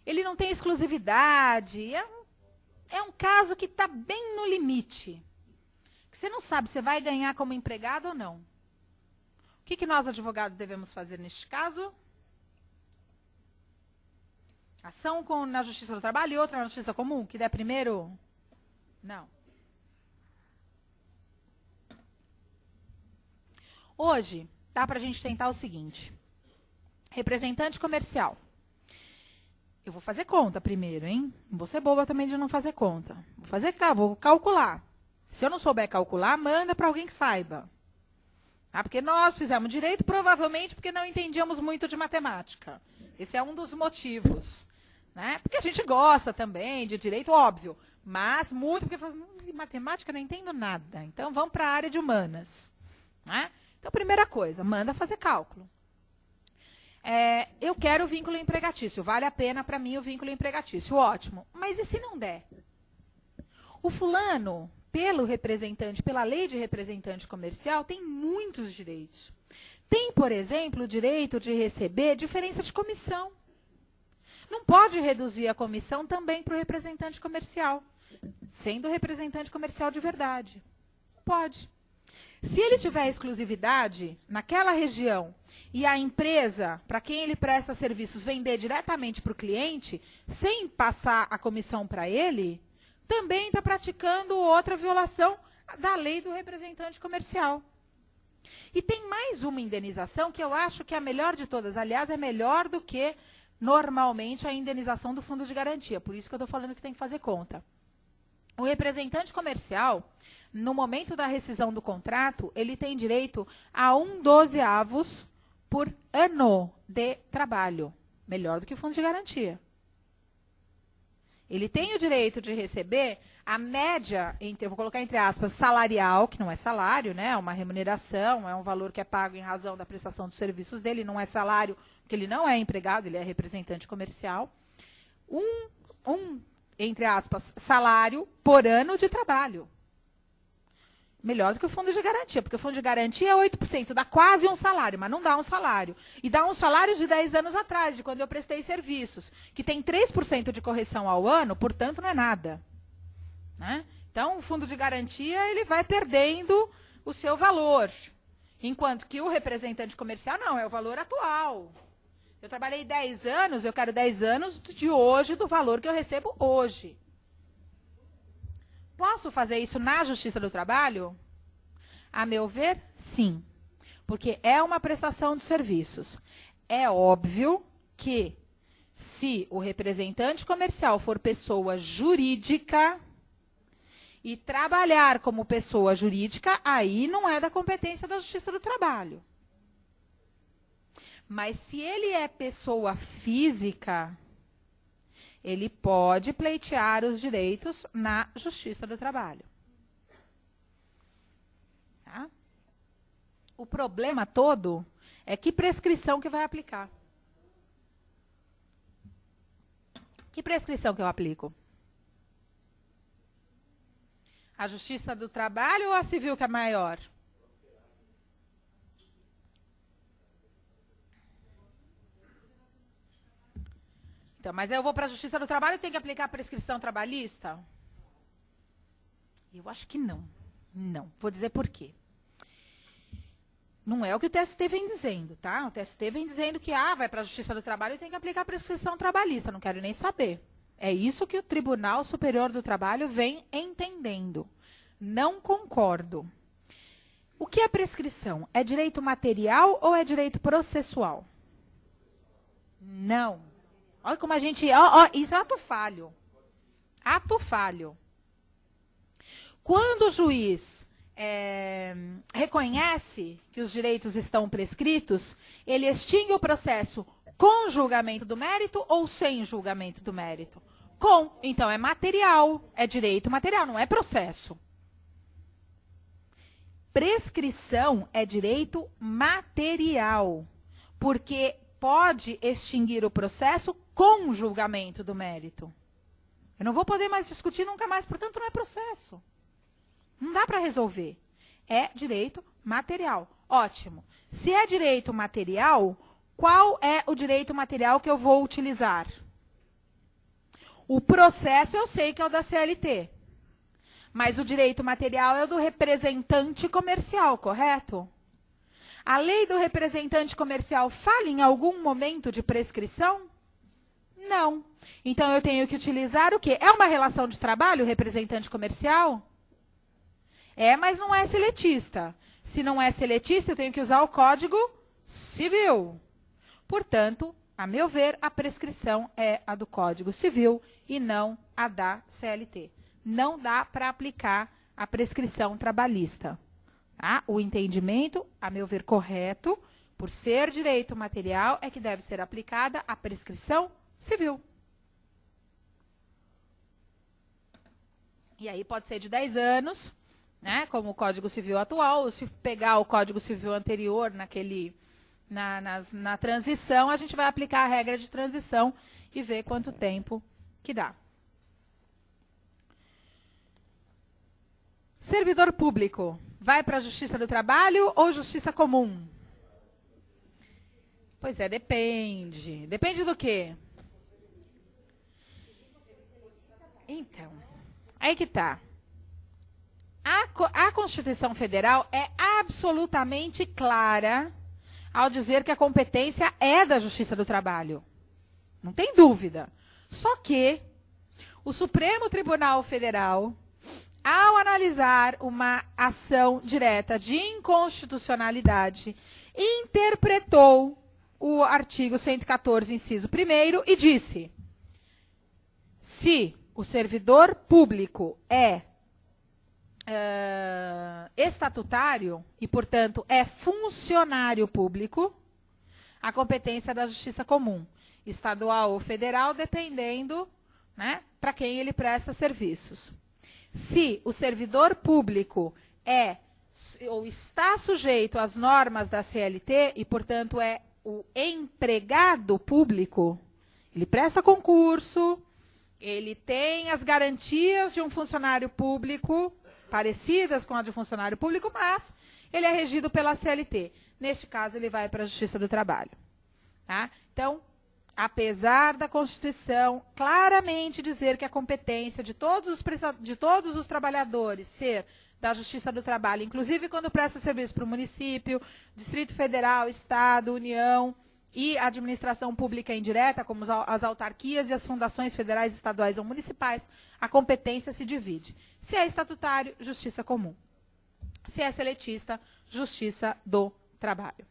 Ele não tem exclusividade. É um caso que está bem no limite. Você não sabe se vai ganhar como empregado ou não. O que nós, advogados, devemos fazer neste caso? Ação na Justiça do Trabalho e outra na Justiça Comum? Que der primeiro? Não. Hoje, dá para a gente tentar o seguinte. Representante comercial. Eu vou fazer conta primeiro, hein? Não vou ser boba também de não fazer conta. Vou calcular. Se eu não souber calcular, manda para alguém que saiba. Tá? Porque nós fizemos direito, provavelmente porque não entendíamos muito de matemática. Esse é um dos motivos. Né? Porque a gente gosta também de direito, óbvio. Mas muito porque de matemática não entendo nada. Então, vamos para a área de humanas. Né? Então, primeira coisa, manda fazer cálculo. Eu quero o vínculo empregatício. Vale a pena para mim o vínculo empregatício. Ótimo. Mas e se não der? O fulano, pelo representante, pela lei de representante comercial, tem muitos direitos. Tem, por exemplo, o direito de receber diferença de comissão. Não pode reduzir a comissão também para o representante comercial, sendo representante comercial de verdade. Pode. Se ele tiver exclusividade naquela região e a empresa, para quem ele presta serviços, vender diretamente para o cliente, sem passar a comissão para ele, também está praticando outra violação da lei do representante comercial. E tem mais uma indenização que eu acho que é a melhor de todas. Aliás, é melhor do que, normalmente, a indenização do fundo de garantia. Por isso que eu estou falando que tem que fazer conta. O representante comercial, no momento da rescisão do contrato, ele tem direito a 1/12 por ano de trabalho. Melhor do que o fundo de garantia. Ele tem o direito de receber a média, eu vou colocar entre aspas, salarial, que não é salário, né? É uma remuneração, é um valor que é pago em razão da prestação dos serviços dele, não é salário, porque ele não é empregado, ele é representante comercial. entre aspas, salário por ano de trabalho. Melhor do que o fundo de garantia, porque o fundo de garantia é 8%, dá quase um salário, mas não dá um salário. E dá um salário de 10 anos atrás, de quando eu prestei serviços, que tem 3% de correção ao ano, portanto não é nada. Né? Então, o fundo de garantia ele vai perdendo o seu valor, enquanto que o representante comercial não, é o valor atual. Eu trabalhei 10 anos, eu quero 10 anos de hoje, do valor que eu recebo hoje. Posso fazer isso na Justiça do Trabalho? A meu ver, sim. Porque é uma prestação de serviços. É óbvio que, se o representante comercial for pessoa jurídica e trabalhar como pessoa jurídica, aí não é da competência da Justiça do Trabalho. Mas se ele é pessoa física, ele pode pleitear os direitos na Justiça do Trabalho. Tá? O problema todo é que prescrição que vai aplicar. Que prescrição que eu aplico? A Justiça do Trabalho ou a Civil que é maior? Então, mas eu vou para a Justiça do Trabalho e tenho que aplicar a prescrição trabalhista? Eu acho que não. Não. Vou dizer por quê. Não é o que o TST vem dizendo, tá? O TST vem dizendo que vai para a Justiça do Trabalho e tem que aplicar a prescrição trabalhista. Não quero nem saber. É isso que o Tribunal Superior do Trabalho vem entendendo. Não concordo. O que é prescrição? É direito material ou é direito processual? Não. Olha como a gente... isso é ato falho. Ato falho. Quando o juiz reconhece que os direitos estão prescritos, ele extingue o processo com julgamento do mérito ou sem julgamento do mérito? Com. Então, é material. É direito material, não é processo. Prescrição é direito material. Porque pode extinguir o processo com julgamento do mérito. Eu não vou poder mais discutir nunca mais, portanto, não é processo. Não dá para resolver. É direito material. Ótimo. Se é direito material, qual é o direito material que eu vou utilizar? O processo eu sei que é o da CLT. Mas o direito material é o do representante comercial, correto? A lei do representante comercial fala em algum momento de prescrição? Não. Então, eu tenho que utilizar o quê? É uma relação de trabalho, representante comercial? É, mas não é seletista. Se não é seletista, eu tenho que usar o Código Civil. Portanto, a meu ver, a prescrição é a do Código Civil e não a da CLT. Não dá para aplicar a prescrição trabalhista. Tá? O entendimento, a meu ver, correto, por ser direito material, é que deve ser aplicada a prescrição civil. E aí pode ser de 10 anos, né, como o Código Civil atual, ou se pegar o Código Civil anterior na transição, a gente vai aplicar a regra de transição e ver quanto tempo que dá. Servidor público, vai para a Justiça do Trabalho ou Justiça Comum? Pois é, depende. Depende do quê? Então, aí que tá. A Constituição Federal é absolutamente clara ao dizer que a competência é da Justiça do Trabalho. Não tem dúvida. Só que o Supremo Tribunal Federal, ao analisar uma ação direta de inconstitucionalidade, interpretou o artigo 114, inciso 1º, e disse: se o servidor público é estatutário e, portanto, é funcionário público, a competência é da Justiça Comum, estadual ou federal, dependendo, né, para quem ele presta serviços. Se o servidor público é ou está sujeito às normas da CLT e, portanto, é o empregado público, ele presta concurso, Ele tem as garantias de um funcionário público, parecidas com a de um funcionário público, mas ele é regido pela CLT. Neste caso, ele vai para a Justiça do Trabalho. Tá? Então, apesar da Constituição claramente dizer que a competência de todos os trabalhadores ser da Justiça do Trabalho, inclusive quando presta serviço para o município, Distrito Federal, Estado, União e administração pública indireta, como as autarquias e as fundações federais, estaduais ou municipais, a competência se divide. Se é estatutário, Justiça Comum. Se é seletista, Justiça do Trabalho.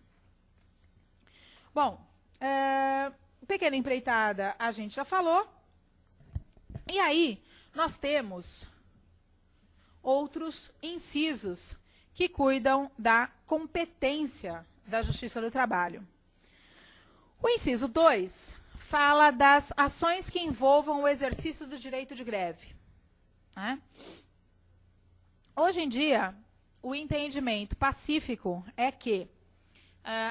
Bom, pequena empreitada a gente já falou. E aí, nós temos outros incisos que cuidam da competência da Justiça do Trabalho. O inciso 2 fala das ações que envolvam o exercício do direito de greve. Né? Hoje em dia, o entendimento pacífico é que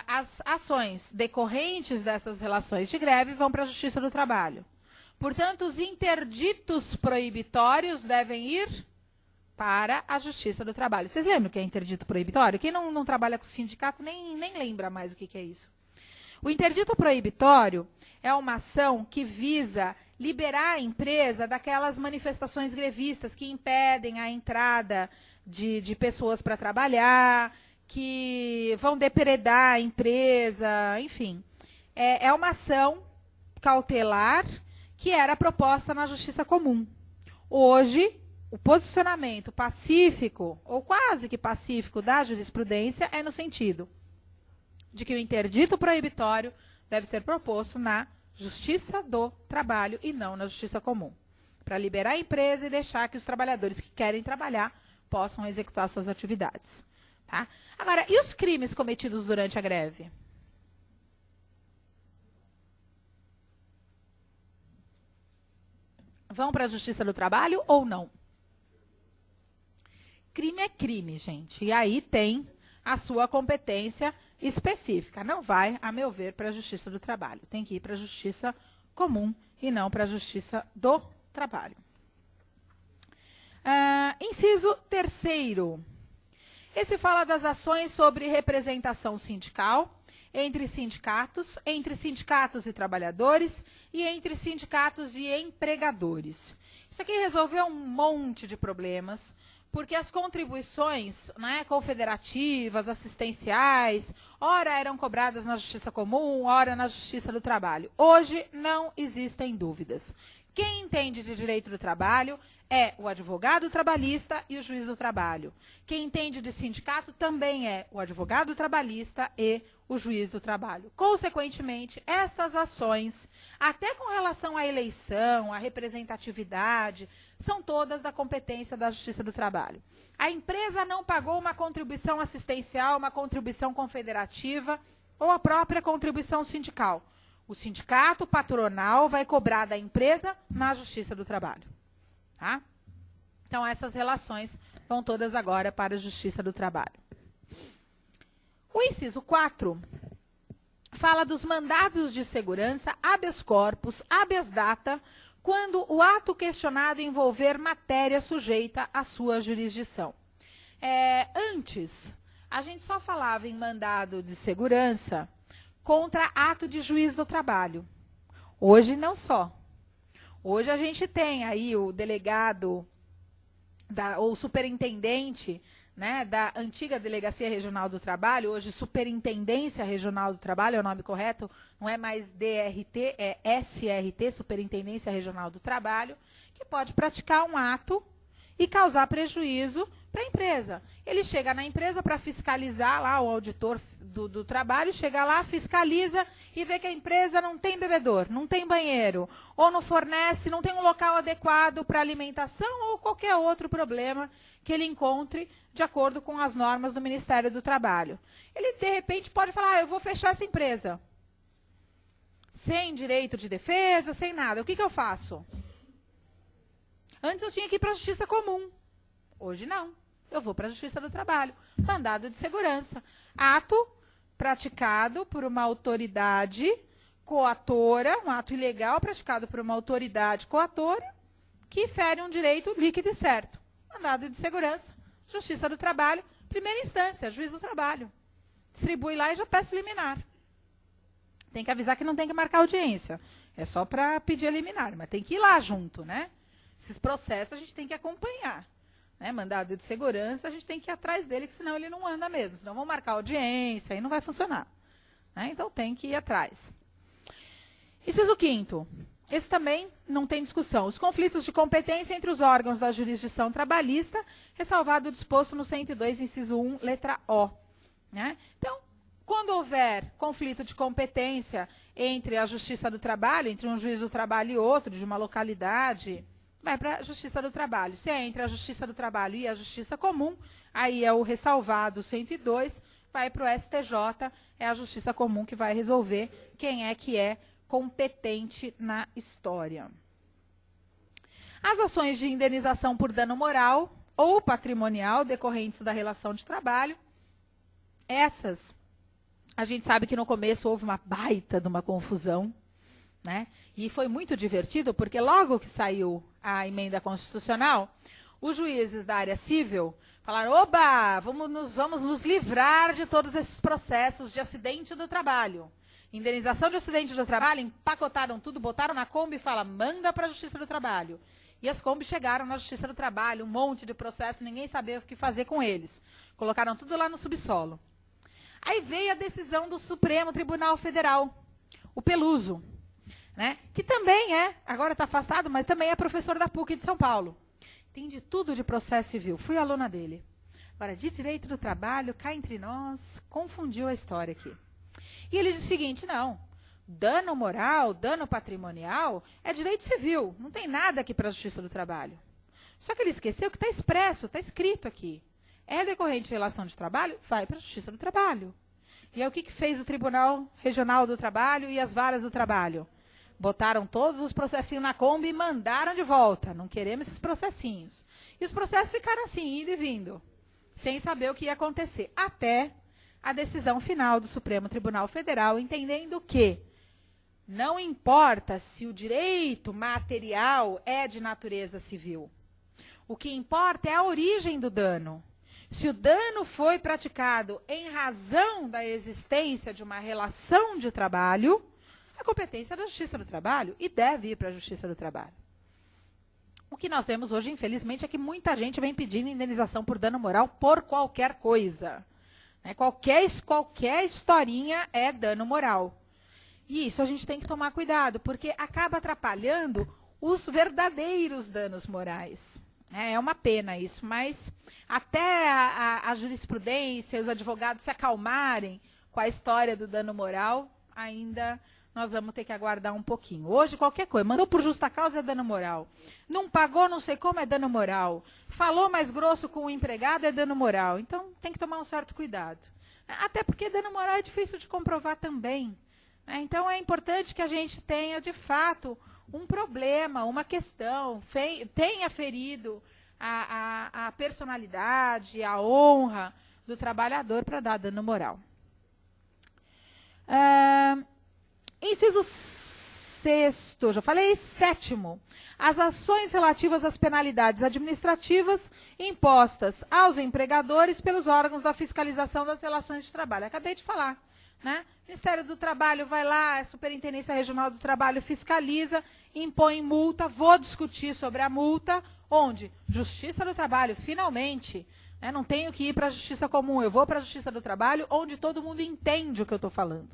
as ações decorrentes dessas relações de greve vão para a Justiça do Trabalho. Portanto, os interditos proibitórios devem ir para a Justiça do Trabalho. Vocês lembram o que é interdito proibitório? Quem não trabalha com sindicato nem lembra mais o que é isso. O interdito proibitório é uma ação que visa liberar a empresa daquelas manifestações grevistas que impedem a entrada de pessoas para trabalhar, que vão depredar a empresa, enfim. É uma ação cautelar que era proposta na Justiça Comum. Hoje, o posicionamento pacífico, ou quase que pacífico, da jurisprudência é no sentido de que o interdito proibitório deve ser proposto na Justiça do Trabalho e não na Justiça Comum, para liberar a empresa e deixar que os trabalhadores que querem trabalhar possam executar suas atividades. Tá? Agora, e os crimes cometidos durante a greve? Vão para a Justiça do Trabalho ou não? Crime é crime, gente. E aí tem a sua competência específica. Não vai, a meu ver, para a Justiça do Trabalho. Tem que ir para a Justiça Comum e não para a Justiça do Trabalho. Inciso 3º. Esse fala das ações sobre representação sindical entre sindicatos e trabalhadores e entre sindicatos e empregadores. Isso aqui resolveu um monte de problemas, porque as contribuições, né, confederativas, assistenciais, ora eram cobradas na Justiça Comum, ora na Justiça do Trabalho. Hoje não existem dúvidas. Quem entende de direito do trabalho é o advogado trabalhista e o juiz do trabalho. Quem entende de sindicato também é o advogado trabalhista e o juiz do trabalho. Consequentemente, estas ações, até com relação à eleição, à representatividade, são todas da competência da Justiça do Trabalho. A empresa não pagou uma contribuição assistencial, uma contribuição confederativa ou a própria contribuição sindical. O sindicato patronal vai cobrar da empresa na Justiça do Trabalho. Tá? Então, essas relações vão todas agora para a Justiça do Trabalho. O inciso 4 fala dos mandados de segurança, habeas corpus, habeas data, quando o ato questionado envolver matéria sujeita à sua jurisdição. Antes, a gente só falava em mandado de segurança contra ato de juiz do trabalho. Hoje, não só. Hoje, a gente tem aí o delegado, ou superintendente, né, da antiga Delegacia Regional do Trabalho, hoje Superintendência Regional do Trabalho, é o nome correto, não é mais DRT, é SRT, Superintendência Regional do Trabalho, que pode praticar um ato e causar prejuízo para a empresa. Ele chega na empresa para fiscalizar, lá o auditor do trabalho, chega lá, fiscaliza e vê que a empresa não tem bebedor, não tem banheiro, ou não fornece, não tem um local adequado para alimentação ou qualquer outro problema que ele encontre de acordo com as normas do Ministério do Trabalho. Ele, de repente, pode falar, eu vou fechar essa empresa. Sem direito de defesa, sem nada. O que eu faço? Antes eu tinha que ir para a Justiça Comum. Hoje não. Eu vou para a Justiça do Trabalho. Mandado de segurança. Ato praticado por uma autoridade coatora, um ato ilegal praticado por uma autoridade coatora, que fere um direito líquido e certo. Mandado de segurança, Justiça do Trabalho, primeira instância, Juiz do Trabalho. Distribui lá e já peço liminar. Tem que avisar que não tem que marcar audiência. É só para pedir a liminar, mas tem que ir lá junto, né? Esses processos a gente tem que acompanhar. Né? Mandado de segurança, a gente tem que ir atrás dele, que senão ele não anda mesmo. Senão vão marcar audiência, aí não vai funcionar. Né? Então tem que ir atrás. Inciso 5º. Esse também não tem discussão. Os conflitos de competência entre os órgãos da jurisdição trabalhista, ressalvado o disposto no 102, inciso 1, letra O. Né? Então, quando houver conflito de competência entre a Justiça do Trabalho, entre um juiz do trabalho e outro, de uma localidade, vai para a Justiça do Trabalho. Se é entre a Justiça do Trabalho e a Justiça Comum, aí é o ressalvado 102, vai para o STJ, é a Justiça Comum que vai resolver quem é que é competente na história. As ações de indenização por dano moral ou patrimonial decorrentes da relação de trabalho, essas, a gente sabe que no começo houve uma baita de uma confusão, né? E foi muito divertido, porque logo que saiu a emenda constitucional, os juízes da área civil falaram, oba, vamos nos livrar de todos esses processos de acidente do trabalho. Indenização de acidente do trabalho, empacotaram tudo, botaram na Kombi e fala, manda para a Justiça do Trabalho. E as Kombi chegaram na Justiça do Trabalho, um monte de processo, ninguém sabia o que fazer com eles. Colocaram tudo lá no subsolo. Aí veio a decisão do Supremo Tribunal Federal, o Peluso, né? Que também agora está afastado, mas também é professor da PUC de São Paulo. Entende tudo de processo civil, fui aluna dele. Agora, de direito do trabalho, cá entre nós, confundiu a história aqui. E ele diz o seguinte, não, dano moral, dano patrimonial é direito civil, não tem nada aqui para a Justiça do Trabalho. Só que ele esqueceu que está expresso, está escrito aqui. É decorrente de relação de trabalho, vai para a Justiça do Trabalho. E aí o que fez o Tribunal Regional do Trabalho e as varas do trabalho? Botaram todos os processinhos na Kombi e mandaram de volta. Não queremos esses processinhos. E os processos ficaram assim, indo e vindo, sem saber o que ia acontecer. Até a decisão final do Supremo Tribunal Federal, entendendo que não importa se o direito material é de natureza civil. O que importa é a origem do dano. Se o dano foi praticado em razão da existência de uma relação de trabalho, é competência da Justiça do Trabalho e deve ir para a Justiça do Trabalho. O que nós vemos hoje, infelizmente, é que muita gente vem pedindo indenização por dano moral por qualquer coisa. Né? Qualquer historinha é dano moral. E isso a gente tem que tomar cuidado, porque acaba atrapalhando os verdadeiros danos morais. É uma pena isso, mas até a jurisprudência, os advogados se acalmarem com a história do dano moral, ainda nós vamos ter que aguardar um pouquinho. Hoje, qualquer coisa, mandou por justa causa é dano moral. Não pagou, não sei como, é dano moral. Falou mais grosso com o empregado, é dano moral. Então, tem que tomar um certo cuidado. Até porque dano moral é difícil de comprovar também. Então, é importante que a gente tenha, de fato, um problema, uma questão, tenha ferido a personalidade, a honra do trabalhador para dar dano moral. Inciso 6º, já falei, 7º. As ações relativas às penalidades administrativas impostas aos empregadores pelos órgãos da fiscalização das relações de trabalho. Acabei de falar. Né? O Ministério do Trabalho vai lá, a Superintendência Regional do Trabalho fiscaliza, impõe multa, vou discutir sobre a multa, onde? Justiça do Trabalho, finalmente. Né? Não tenho que ir para a Justiça Comum, eu vou para a Justiça do Trabalho, onde todo mundo entende o que eu estou falando.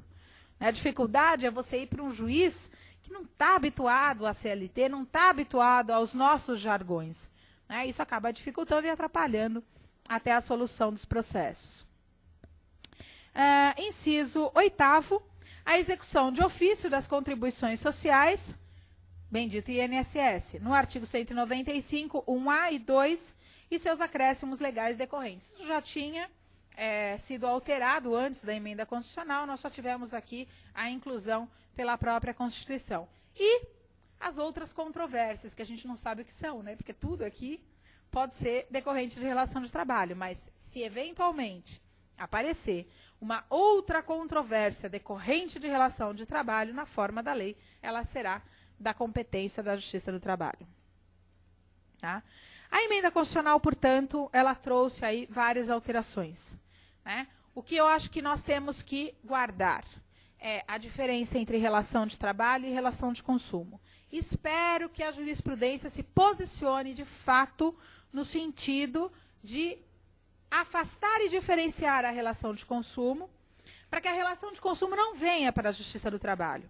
A dificuldade é você ir para um juiz que não está habituado à CLT, não está habituado aos nossos jargões. Né? Isso acaba dificultando e atrapalhando até a solução dos processos. Inciso 8º, a execução de ofício das contribuições sociais, bendito INSS, no artigo 195, 1A e 2, e seus acréscimos legais decorrentes. Isso já tinha sido alterado antes da emenda constitucional, nós só tivemos aqui a inclusão pela própria Constituição. E as outras controvérsias, que a gente não sabe o que são, né? Porque tudo aqui pode ser decorrente de relação de trabalho, mas se eventualmente aparecer uma outra controvérsia decorrente de relação de trabalho na forma da lei, ela será da competência da Justiça do Trabalho. Tá? A emenda constitucional, portanto, ela trouxe aí várias alterações, né? O que eu acho que nós temos que guardar é a diferença entre relação de trabalho e relação de consumo. Espero que a jurisprudência se posicione, de fato, no sentido de afastar e diferenciar a relação de consumo, para que a relação de consumo não venha para a Justiça do Trabalho.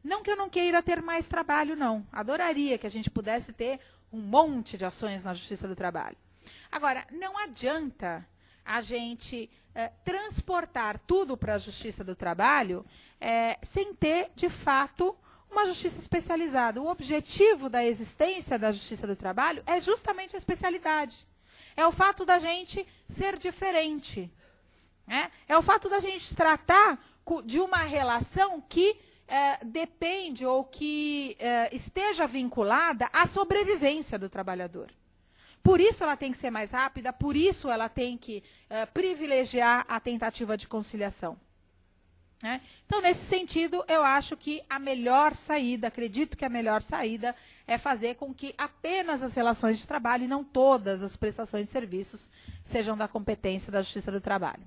Não que eu não queira ter mais trabalho, não. Adoraria que a gente pudesse ter um monte de ações na Justiça do Trabalho. Agora, não adianta a gente transportar tudo para a Justiça do Trabalho sem ter, de fato, uma justiça especializada. O objetivo da existência da Justiça do Trabalho é justamente a especialidade. É o fato da gente ser diferente. Né? É o fato da gente tratar de uma relação que depende ou que esteja vinculada à sobrevivência do trabalhador. Por isso ela tem que ser mais rápida, por isso ela tem que privilegiar a tentativa de conciliação. Né? Então, nesse sentido, eu acho que a melhor saída, acredito que a melhor saída é fazer com que apenas as relações de trabalho e não todas as prestações de serviços sejam da competência da Justiça do Trabalho.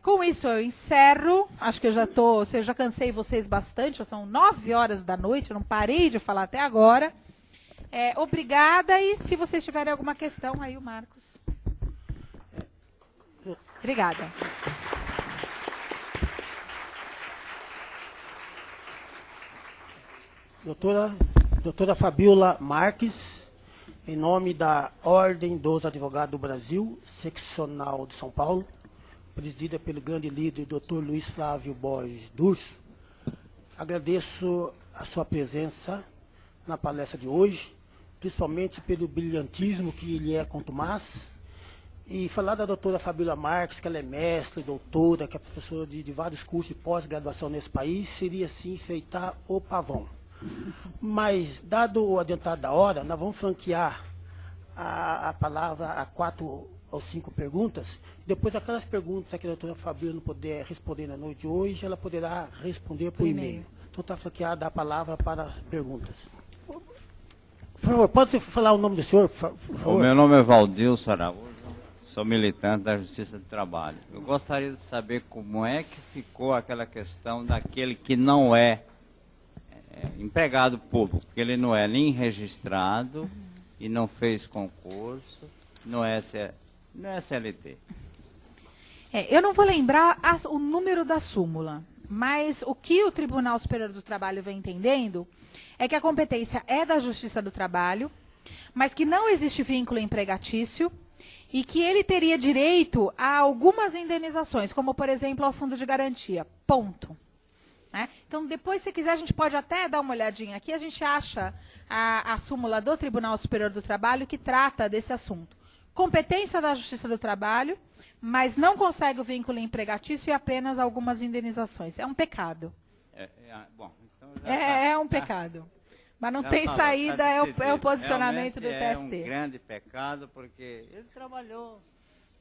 Com isso eu encerro, acho que eu já cansei vocês bastante, já são 9 horas da noite, eu não parei de falar até agora. Obrigada, e se vocês tiverem alguma questão, aí o Marcos. Obrigada. Doutora Fabiola Marques, em nome da Ordem dos Advogados do Brasil, seccional de São Paulo, presidida pelo grande líder, Dr. Luiz Flávio Borges Durso, agradeço a sua presença na palestra de hoje, principalmente pelo brilhantismo que ele é contumaz, e falar da doutora Fabiola Marques, que ela é mestre, doutora, que é professora de vários cursos de pós-graduação nesse país, seria, sim, enfeitar o pavão. Mas, dado o adiantado da hora, nós vamos franquear a palavra a 4 ou 5 perguntas. Depois, aquelas perguntas que a doutora Fabiola não puder responder na noite de hoje, ela poderá responder por e-mail. Então, está franqueada a palavra para perguntas. Por favor, pode falar o nome do senhor, por favor? O meu nome é Valdilson Araújo, sou militante da Justiça do Trabalho. Eu gostaria de saber como é que ficou aquela questão daquele que não é empregado público, porque ele não é nem registrado e não fez concurso, não é CLT. Eu não vou lembrar o número da súmula, mas o que o Tribunal Superior do Trabalho vem entendendo é que a competência é da Justiça do Trabalho, mas que não existe vínculo empregatício e que ele teria direito a algumas indenizações, como, por exemplo, ao fundo de garantia. Ponto. Né? Então, depois, se quiser, a gente pode até dar uma olhadinha aqui. A gente acha a súmula do Tribunal Superior do Trabalho que trata desse assunto. Competência da Justiça do Trabalho, mas não consegue o vínculo empregatício e apenas algumas indenizações. É um pecado. Bom, então é um pecado. Mas não tem saída, é o posicionamento do TST. É um grande pecado, porque ele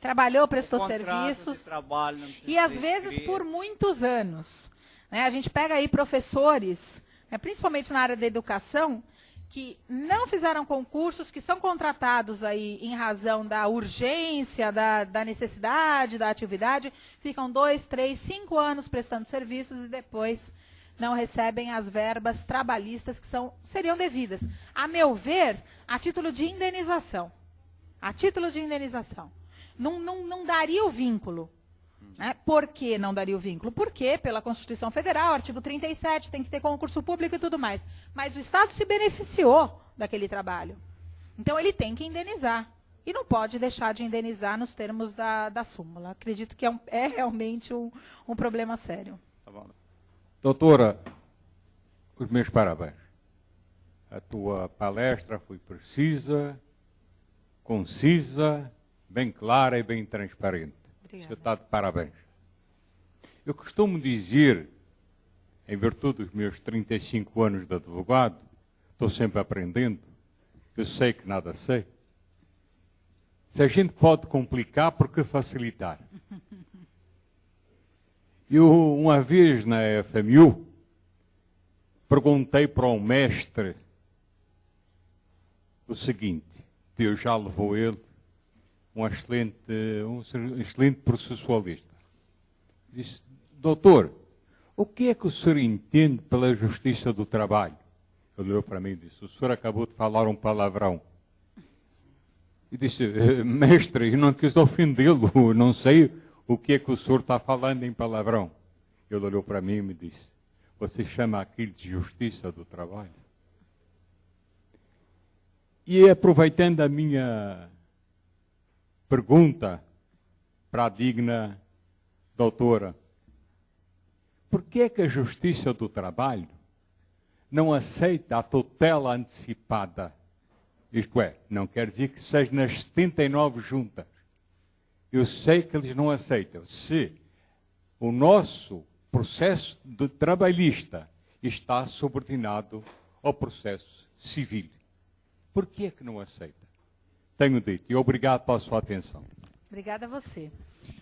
Trabalhou, prestou serviços. Trabalho, e às vezes por muitos anos. Né? A gente pega aí professores, principalmente na área da educação, que não fizeram concursos, que são contratados aí em razão da urgência, da necessidade, da atividade, ficam 2, 3, 5 anos prestando serviços e depois não recebem as verbas trabalhistas que seriam devidas. A meu ver, a título de indenização. A título de indenização. Não daria o vínculo. Né? Por que não daria o vínculo? Porque, pela Constituição Federal, artigo 37, tem que ter concurso público e tudo mais. Mas o Estado se beneficiou daquele trabalho. Então, ele tem que indenizar. E não pode deixar de indenizar nos termos da súmula. Acredito que é realmente um problema sério. Tá bom. Doutora, os meus parabéns. A tua palestra foi precisa, concisa, bem clara e bem transparente. Você está de parabéns. Eu costumo dizer, em virtude dos meus 35 anos de advogado, estou sempre aprendendo, eu sei que nada sei. Se a gente pode complicar, por que facilitar? Eu, uma vez na FMU, perguntei para um mestre o seguinte: Deus já levou ele, um excelente processualista. Disse: doutor, o que é que o senhor entende pela justiça do trabalho? Ele olhou para mim e disse: o senhor acabou de falar um palavrão. E disse: mestre, eu não quis ofendê-lo, não sei o que é que o senhor está falando em palavrão. Ele olhou para mim e me disse: você chama aquilo de justiça do trabalho? E aproveitando a minha pergunta para a digna doutora, por que é que a justiça do trabalho não aceita a tutela antecipada? Isto é, não quer dizer que seja nas 79 juntas. Eu sei que eles não aceitam. Se o nosso processo de trabalhista está subordinado ao processo civil, por que é que não aceita? Tenho dito, e obrigado pela sua atenção. Obrigada a você.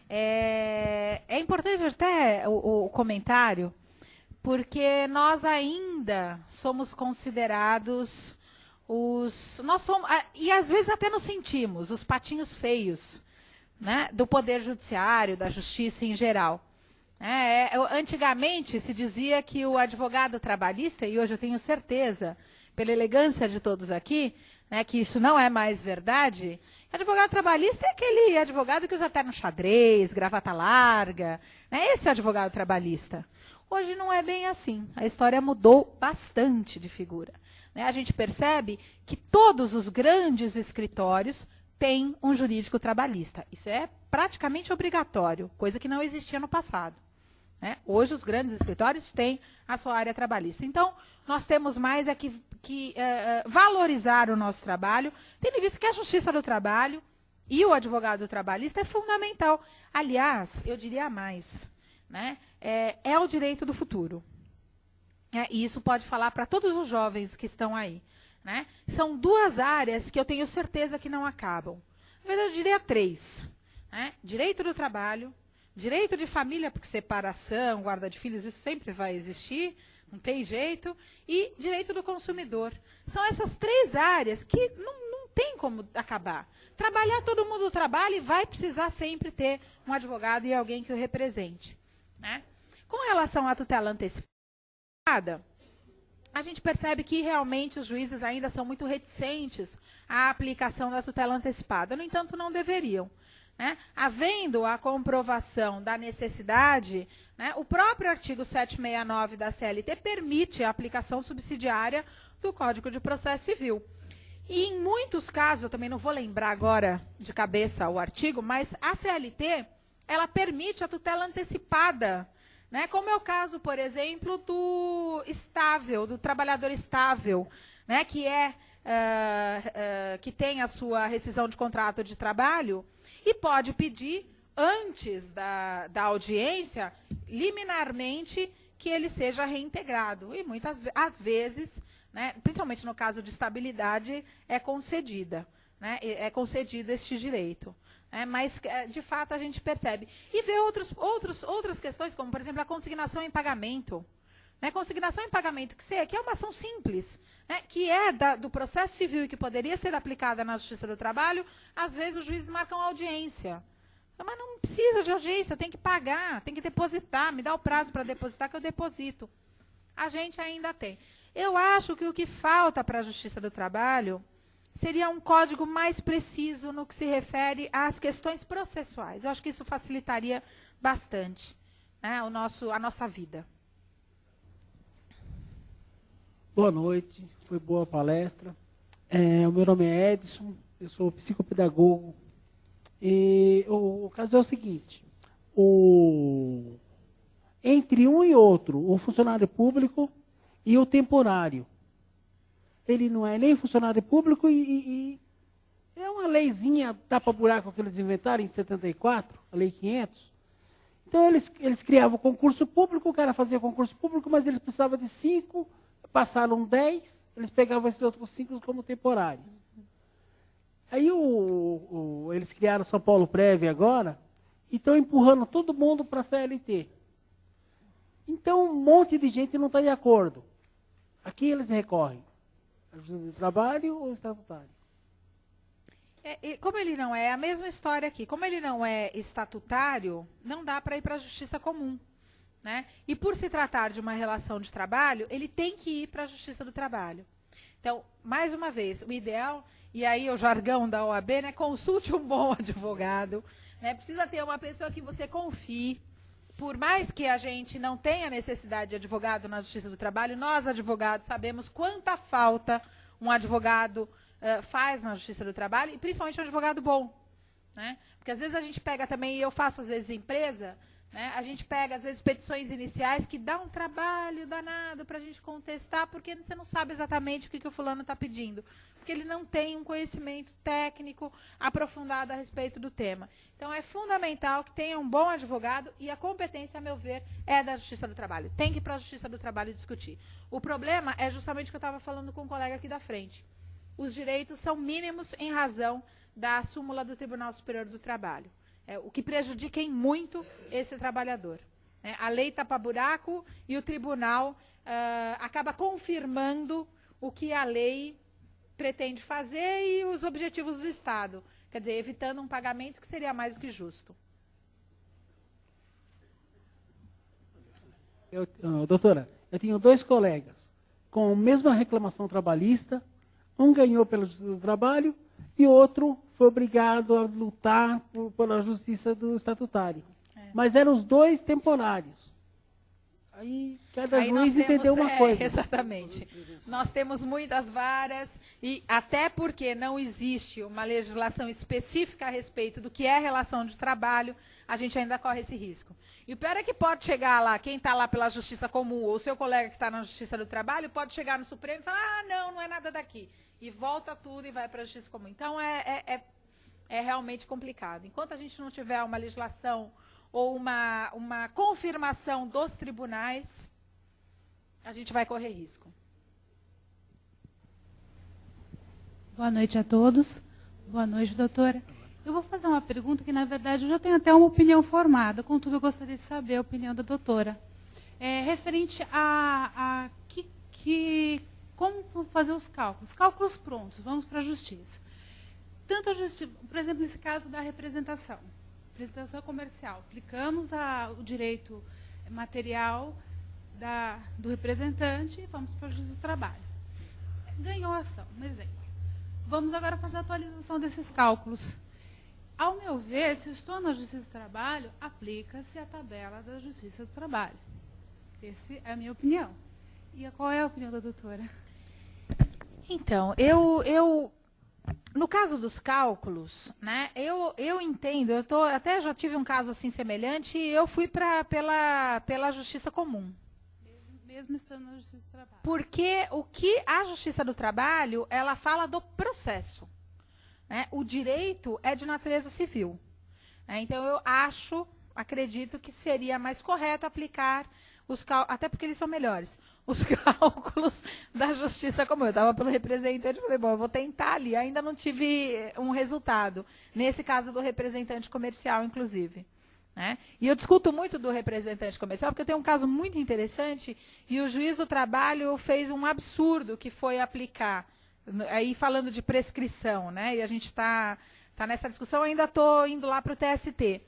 É importante até o comentário, porque nós ainda somos considerados e às vezes até nos sentimos os patinhos feios, né, do poder judiciário, da justiça em geral. Antigamente se dizia que o advogado trabalhista, e hoje eu tenho certeza, pela elegância de todos aqui, né, que isso não é mais verdade. Advogado trabalhista é aquele advogado que usa terno xadrez, gravata larga, né, esse é o advogado trabalhista. Hoje não é bem assim, a história mudou bastante de figura. A gente percebe que todos os grandes escritórios têm um jurídico trabalhista. Isso é praticamente obrigatório, coisa que não existia no passado. Hoje os grandes escritórios têm a sua área trabalhista. Então, nós temos mais que valorizar o nosso trabalho, tendo visto que a justiça do trabalho e o advogado trabalhista é fundamental. Aliás, eu diria mais, né? É o direito do futuro. E isso pode falar para todos os jovens que estão aí. Né? São duas áreas que eu tenho certeza que não acabam. Na verdade, eu diria 3. Né? Direito do trabalho, direito de família, porque separação, guarda de filhos, isso sempre vai existir, não tem jeito, e direito do consumidor. São essas 3 áreas que não tem como acabar. Trabalhar, todo mundo trabalha e vai precisar sempre ter um advogado e alguém que o represente. Né? Com relação à tutela antecipada, a gente percebe que realmente os juízes ainda são muito reticentes à aplicação da tutela antecipada. No entanto, não deveriam. Né? Havendo a comprovação da necessidade, né, o próprio artigo 769 da CLT permite a aplicação subsidiária do Código de Processo Civil. E em muitos casos, eu também não vou lembrar agora de cabeça o artigo, mas a CLT, ela permite a tutela antecipada, né, como é o caso, por exemplo, do trabalhador estável, né, que tem a sua rescisão de contrato de trabalho e pode pedir, antes da audiência, liminarmente, que ele seja reintegrado. E muitas vezes, né, principalmente no caso de estabilidade, é concedida, né, é concedido este direito. Mas, de fato, a gente percebe. E vê outras questões, como, por exemplo, a consignação em pagamento. Né? Consignação em pagamento, que é uma ação simples, né? Que é do processo civil e que poderia ser aplicada na Justiça do Trabalho, às vezes os juízes marcam audiência. Mas não precisa de audiência, tem que pagar, tem que depositar, me dá o prazo para depositar que eu deposito. A gente ainda tem. Eu acho que o que falta para a Justiça do Trabalho seria um código mais preciso no que se refere às questões processuais. Eu acho que isso facilitaria bastante, né, a nossa vida. Boa noite, foi boa a palestra. O meu nome é Edson, eu sou psicopedagogo. E o caso é o seguinte, entre um e outro, o funcionário público e o temporário, ele não é nem funcionário público e é uma leizinha tapa-buraco que eles inventaram em 74, a Lei 500. Então, eles criavam concurso público, o cara fazia concurso público, mas eles precisavam de 5, passaram 10, eles pegavam esses outros 5 como temporário. Aí eles criaram São Paulo Prévia agora e estão empurrando todo mundo para a CLT. Então, um monte de gente não está de acordo. Aqui eles recorrem. A Justiça do Trabalho ou estatutário? E como ele não é, a mesma história aqui, como ele não é estatutário, não dá para ir para a Justiça Comum. Né? E por se tratar de uma relação de trabalho, ele tem que ir para a Justiça do Trabalho. Então, mais uma vez, o ideal, e aí o jargão da OAB, né, consulte um bom advogado, né, precisa ter uma pessoa que você confie. Por mais que a gente não tenha necessidade de advogado na Justiça do Trabalho, nós, advogados, sabemos quanta falta um advogado faz na Justiça do Trabalho, e principalmente um advogado bom. Né? Porque às vezes a gente pega também, e eu faço às vezes empresa, né, a gente pega às vezes petições iniciais que dá um trabalho danado para a gente contestar, porque você não sabe exatamente o que o fulano está pedindo. Porque ele não tem um conhecimento técnico aprofundado a respeito do tema. Então, é fundamental que tenha um bom advogado e a competência, a meu ver, é da Justiça do Trabalho. Tem que ir para a Justiça do Trabalho discutir. O problema é justamente o que eu estava falando com um colega aqui da frente. Os direitos são mínimos em razão da súmula do Tribunal Superior do Trabalho. O que prejudica em muito esse trabalhador. Né? A lei tapa buraco e o tribunal acaba confirmando o que a lei pretende fazer e os objetivos do Estado. Quer dizer, evitando um pagamento que seria mais do que justo. Doutora, eu tenho 2 colegas com a mesma reclamação trabalhista, um ganhou pela Justiça do Trabalho e outro foi obrigado a lutar pela Justiça do Estatutário. Mas eram os 2 temporários. Aí cada juiz entendeu uma coisa. Exatamente. Nós temos muitas varas, e até porque não existe uma legislação específica a respeito do que é relação de trabalho, a gente ainda corre esse risco. E o pior é que pode chegar lá, quem está lá pela Justiça Comum, ou o seu colega que está na Justiça do Trabalho, pode chegar no Supremo e falar, não é nada daqui. E volta tudo e vai para a Justiça Comum. Então, é realmente complicado. Enquanto a gente não tiver uma legislação ou uma confirmação dos tribunais, a gente vai correr risco. Boa noite a todos. Boa noite, doutora. Eu vou fazer uma pergunta que, na verdade, eu já tenho até uma opinião formada, contudo, eu gostaria de saber a opinião da doutora. Referente a como fazer os cálculos. Cálculos prontos, vamos para a justiça. Tanto a justiça, por exemplo, nesse caso da representação comercial. Aplicamos o direito material do representante e vamos para a Justiça do Trabalho. Ganhou a ação, um exemplo. Vamos agora fazer a atualização desses cálculos. Ao meu ver, se eu estou na Justiça do Trabalho, aplica-se a tabela da Justiça do Trabalho. Essa é a minha opinião. E qual é a opinião da doutora? Então, no caso dos cálculos, né, eu entendo, até já tive um caso assim semelhante e eu fui pela Justiça Comum. Mesmo estando na Justiça do Trabalho. Porque o que a Justiça do Trabalho, ela fala do processo. Né? O direito é de natureza civil. Né? Então, eu acredito que seria mais correto aplicar os cálculos, até porque eles são melhores, os cálculos da Justiça Comum. Eu estava pelo representante e falei, bom, eu vou tentar ali. Ainda não tive um resultado. Nesse caso do representante comercial, inclusive. Né? E eu discuto muito do representante comercial, porque eu tenho um caso muito interessante, e o juiz do trabalho fez um absurdo, que foi aplicar, aí falando de prescrição, né? E a gente está nessa discussão, eu ainda estou indo lá para o TST.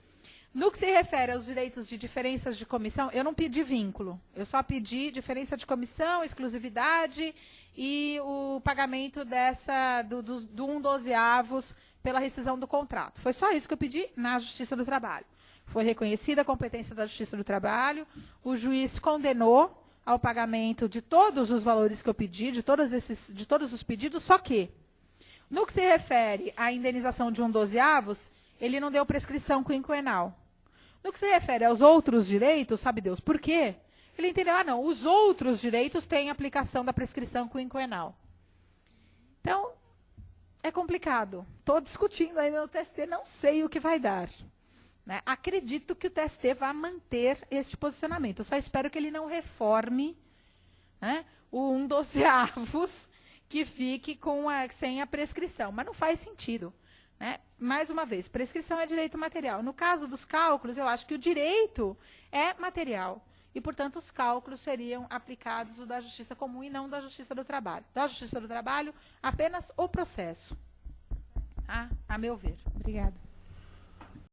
No que se refere aos direitos de diferenças de comissão, eu não pedi vínculo. Eu só pedi diferença de comissão, exclusividade e o pagamento do 1/12 pela rescisão do contrato. Foi só isso que eu pedi na Justiça do Trabalho. Foi reconhecida a competência da Justiça do Trabalho, o juiz condenou ao pagamento de todos os valores que eu pedi, de todos os pedidos, só que, no que se refere à indenização de 1/12, ele não deu prescrição quinquenal. No que se refere aos outros direitos, sabe Deus por quê? Ele entendeu, não, os outros direitos têm aplicação da prescrição quinquenal. Então, é complicado. Estou discutindo ainda no TST, não sei o que vai dar. Né? Acredito que o TST vai manter este posicionamento. Eu só espero que ele não reforme, né, o 1/12, que fique sem a prescrição, mas não faz sentido. Né? Mais uma vez, prescrição é direito material. No caso dos cálculos, eu acho que o direito é material. E, portanto, os cálculos seriam aplicados o da Justiça Comum e não da Justiça do Trabalho. Da Justiça do Trabalho, apenas o processo. A meu ver. Obrigada.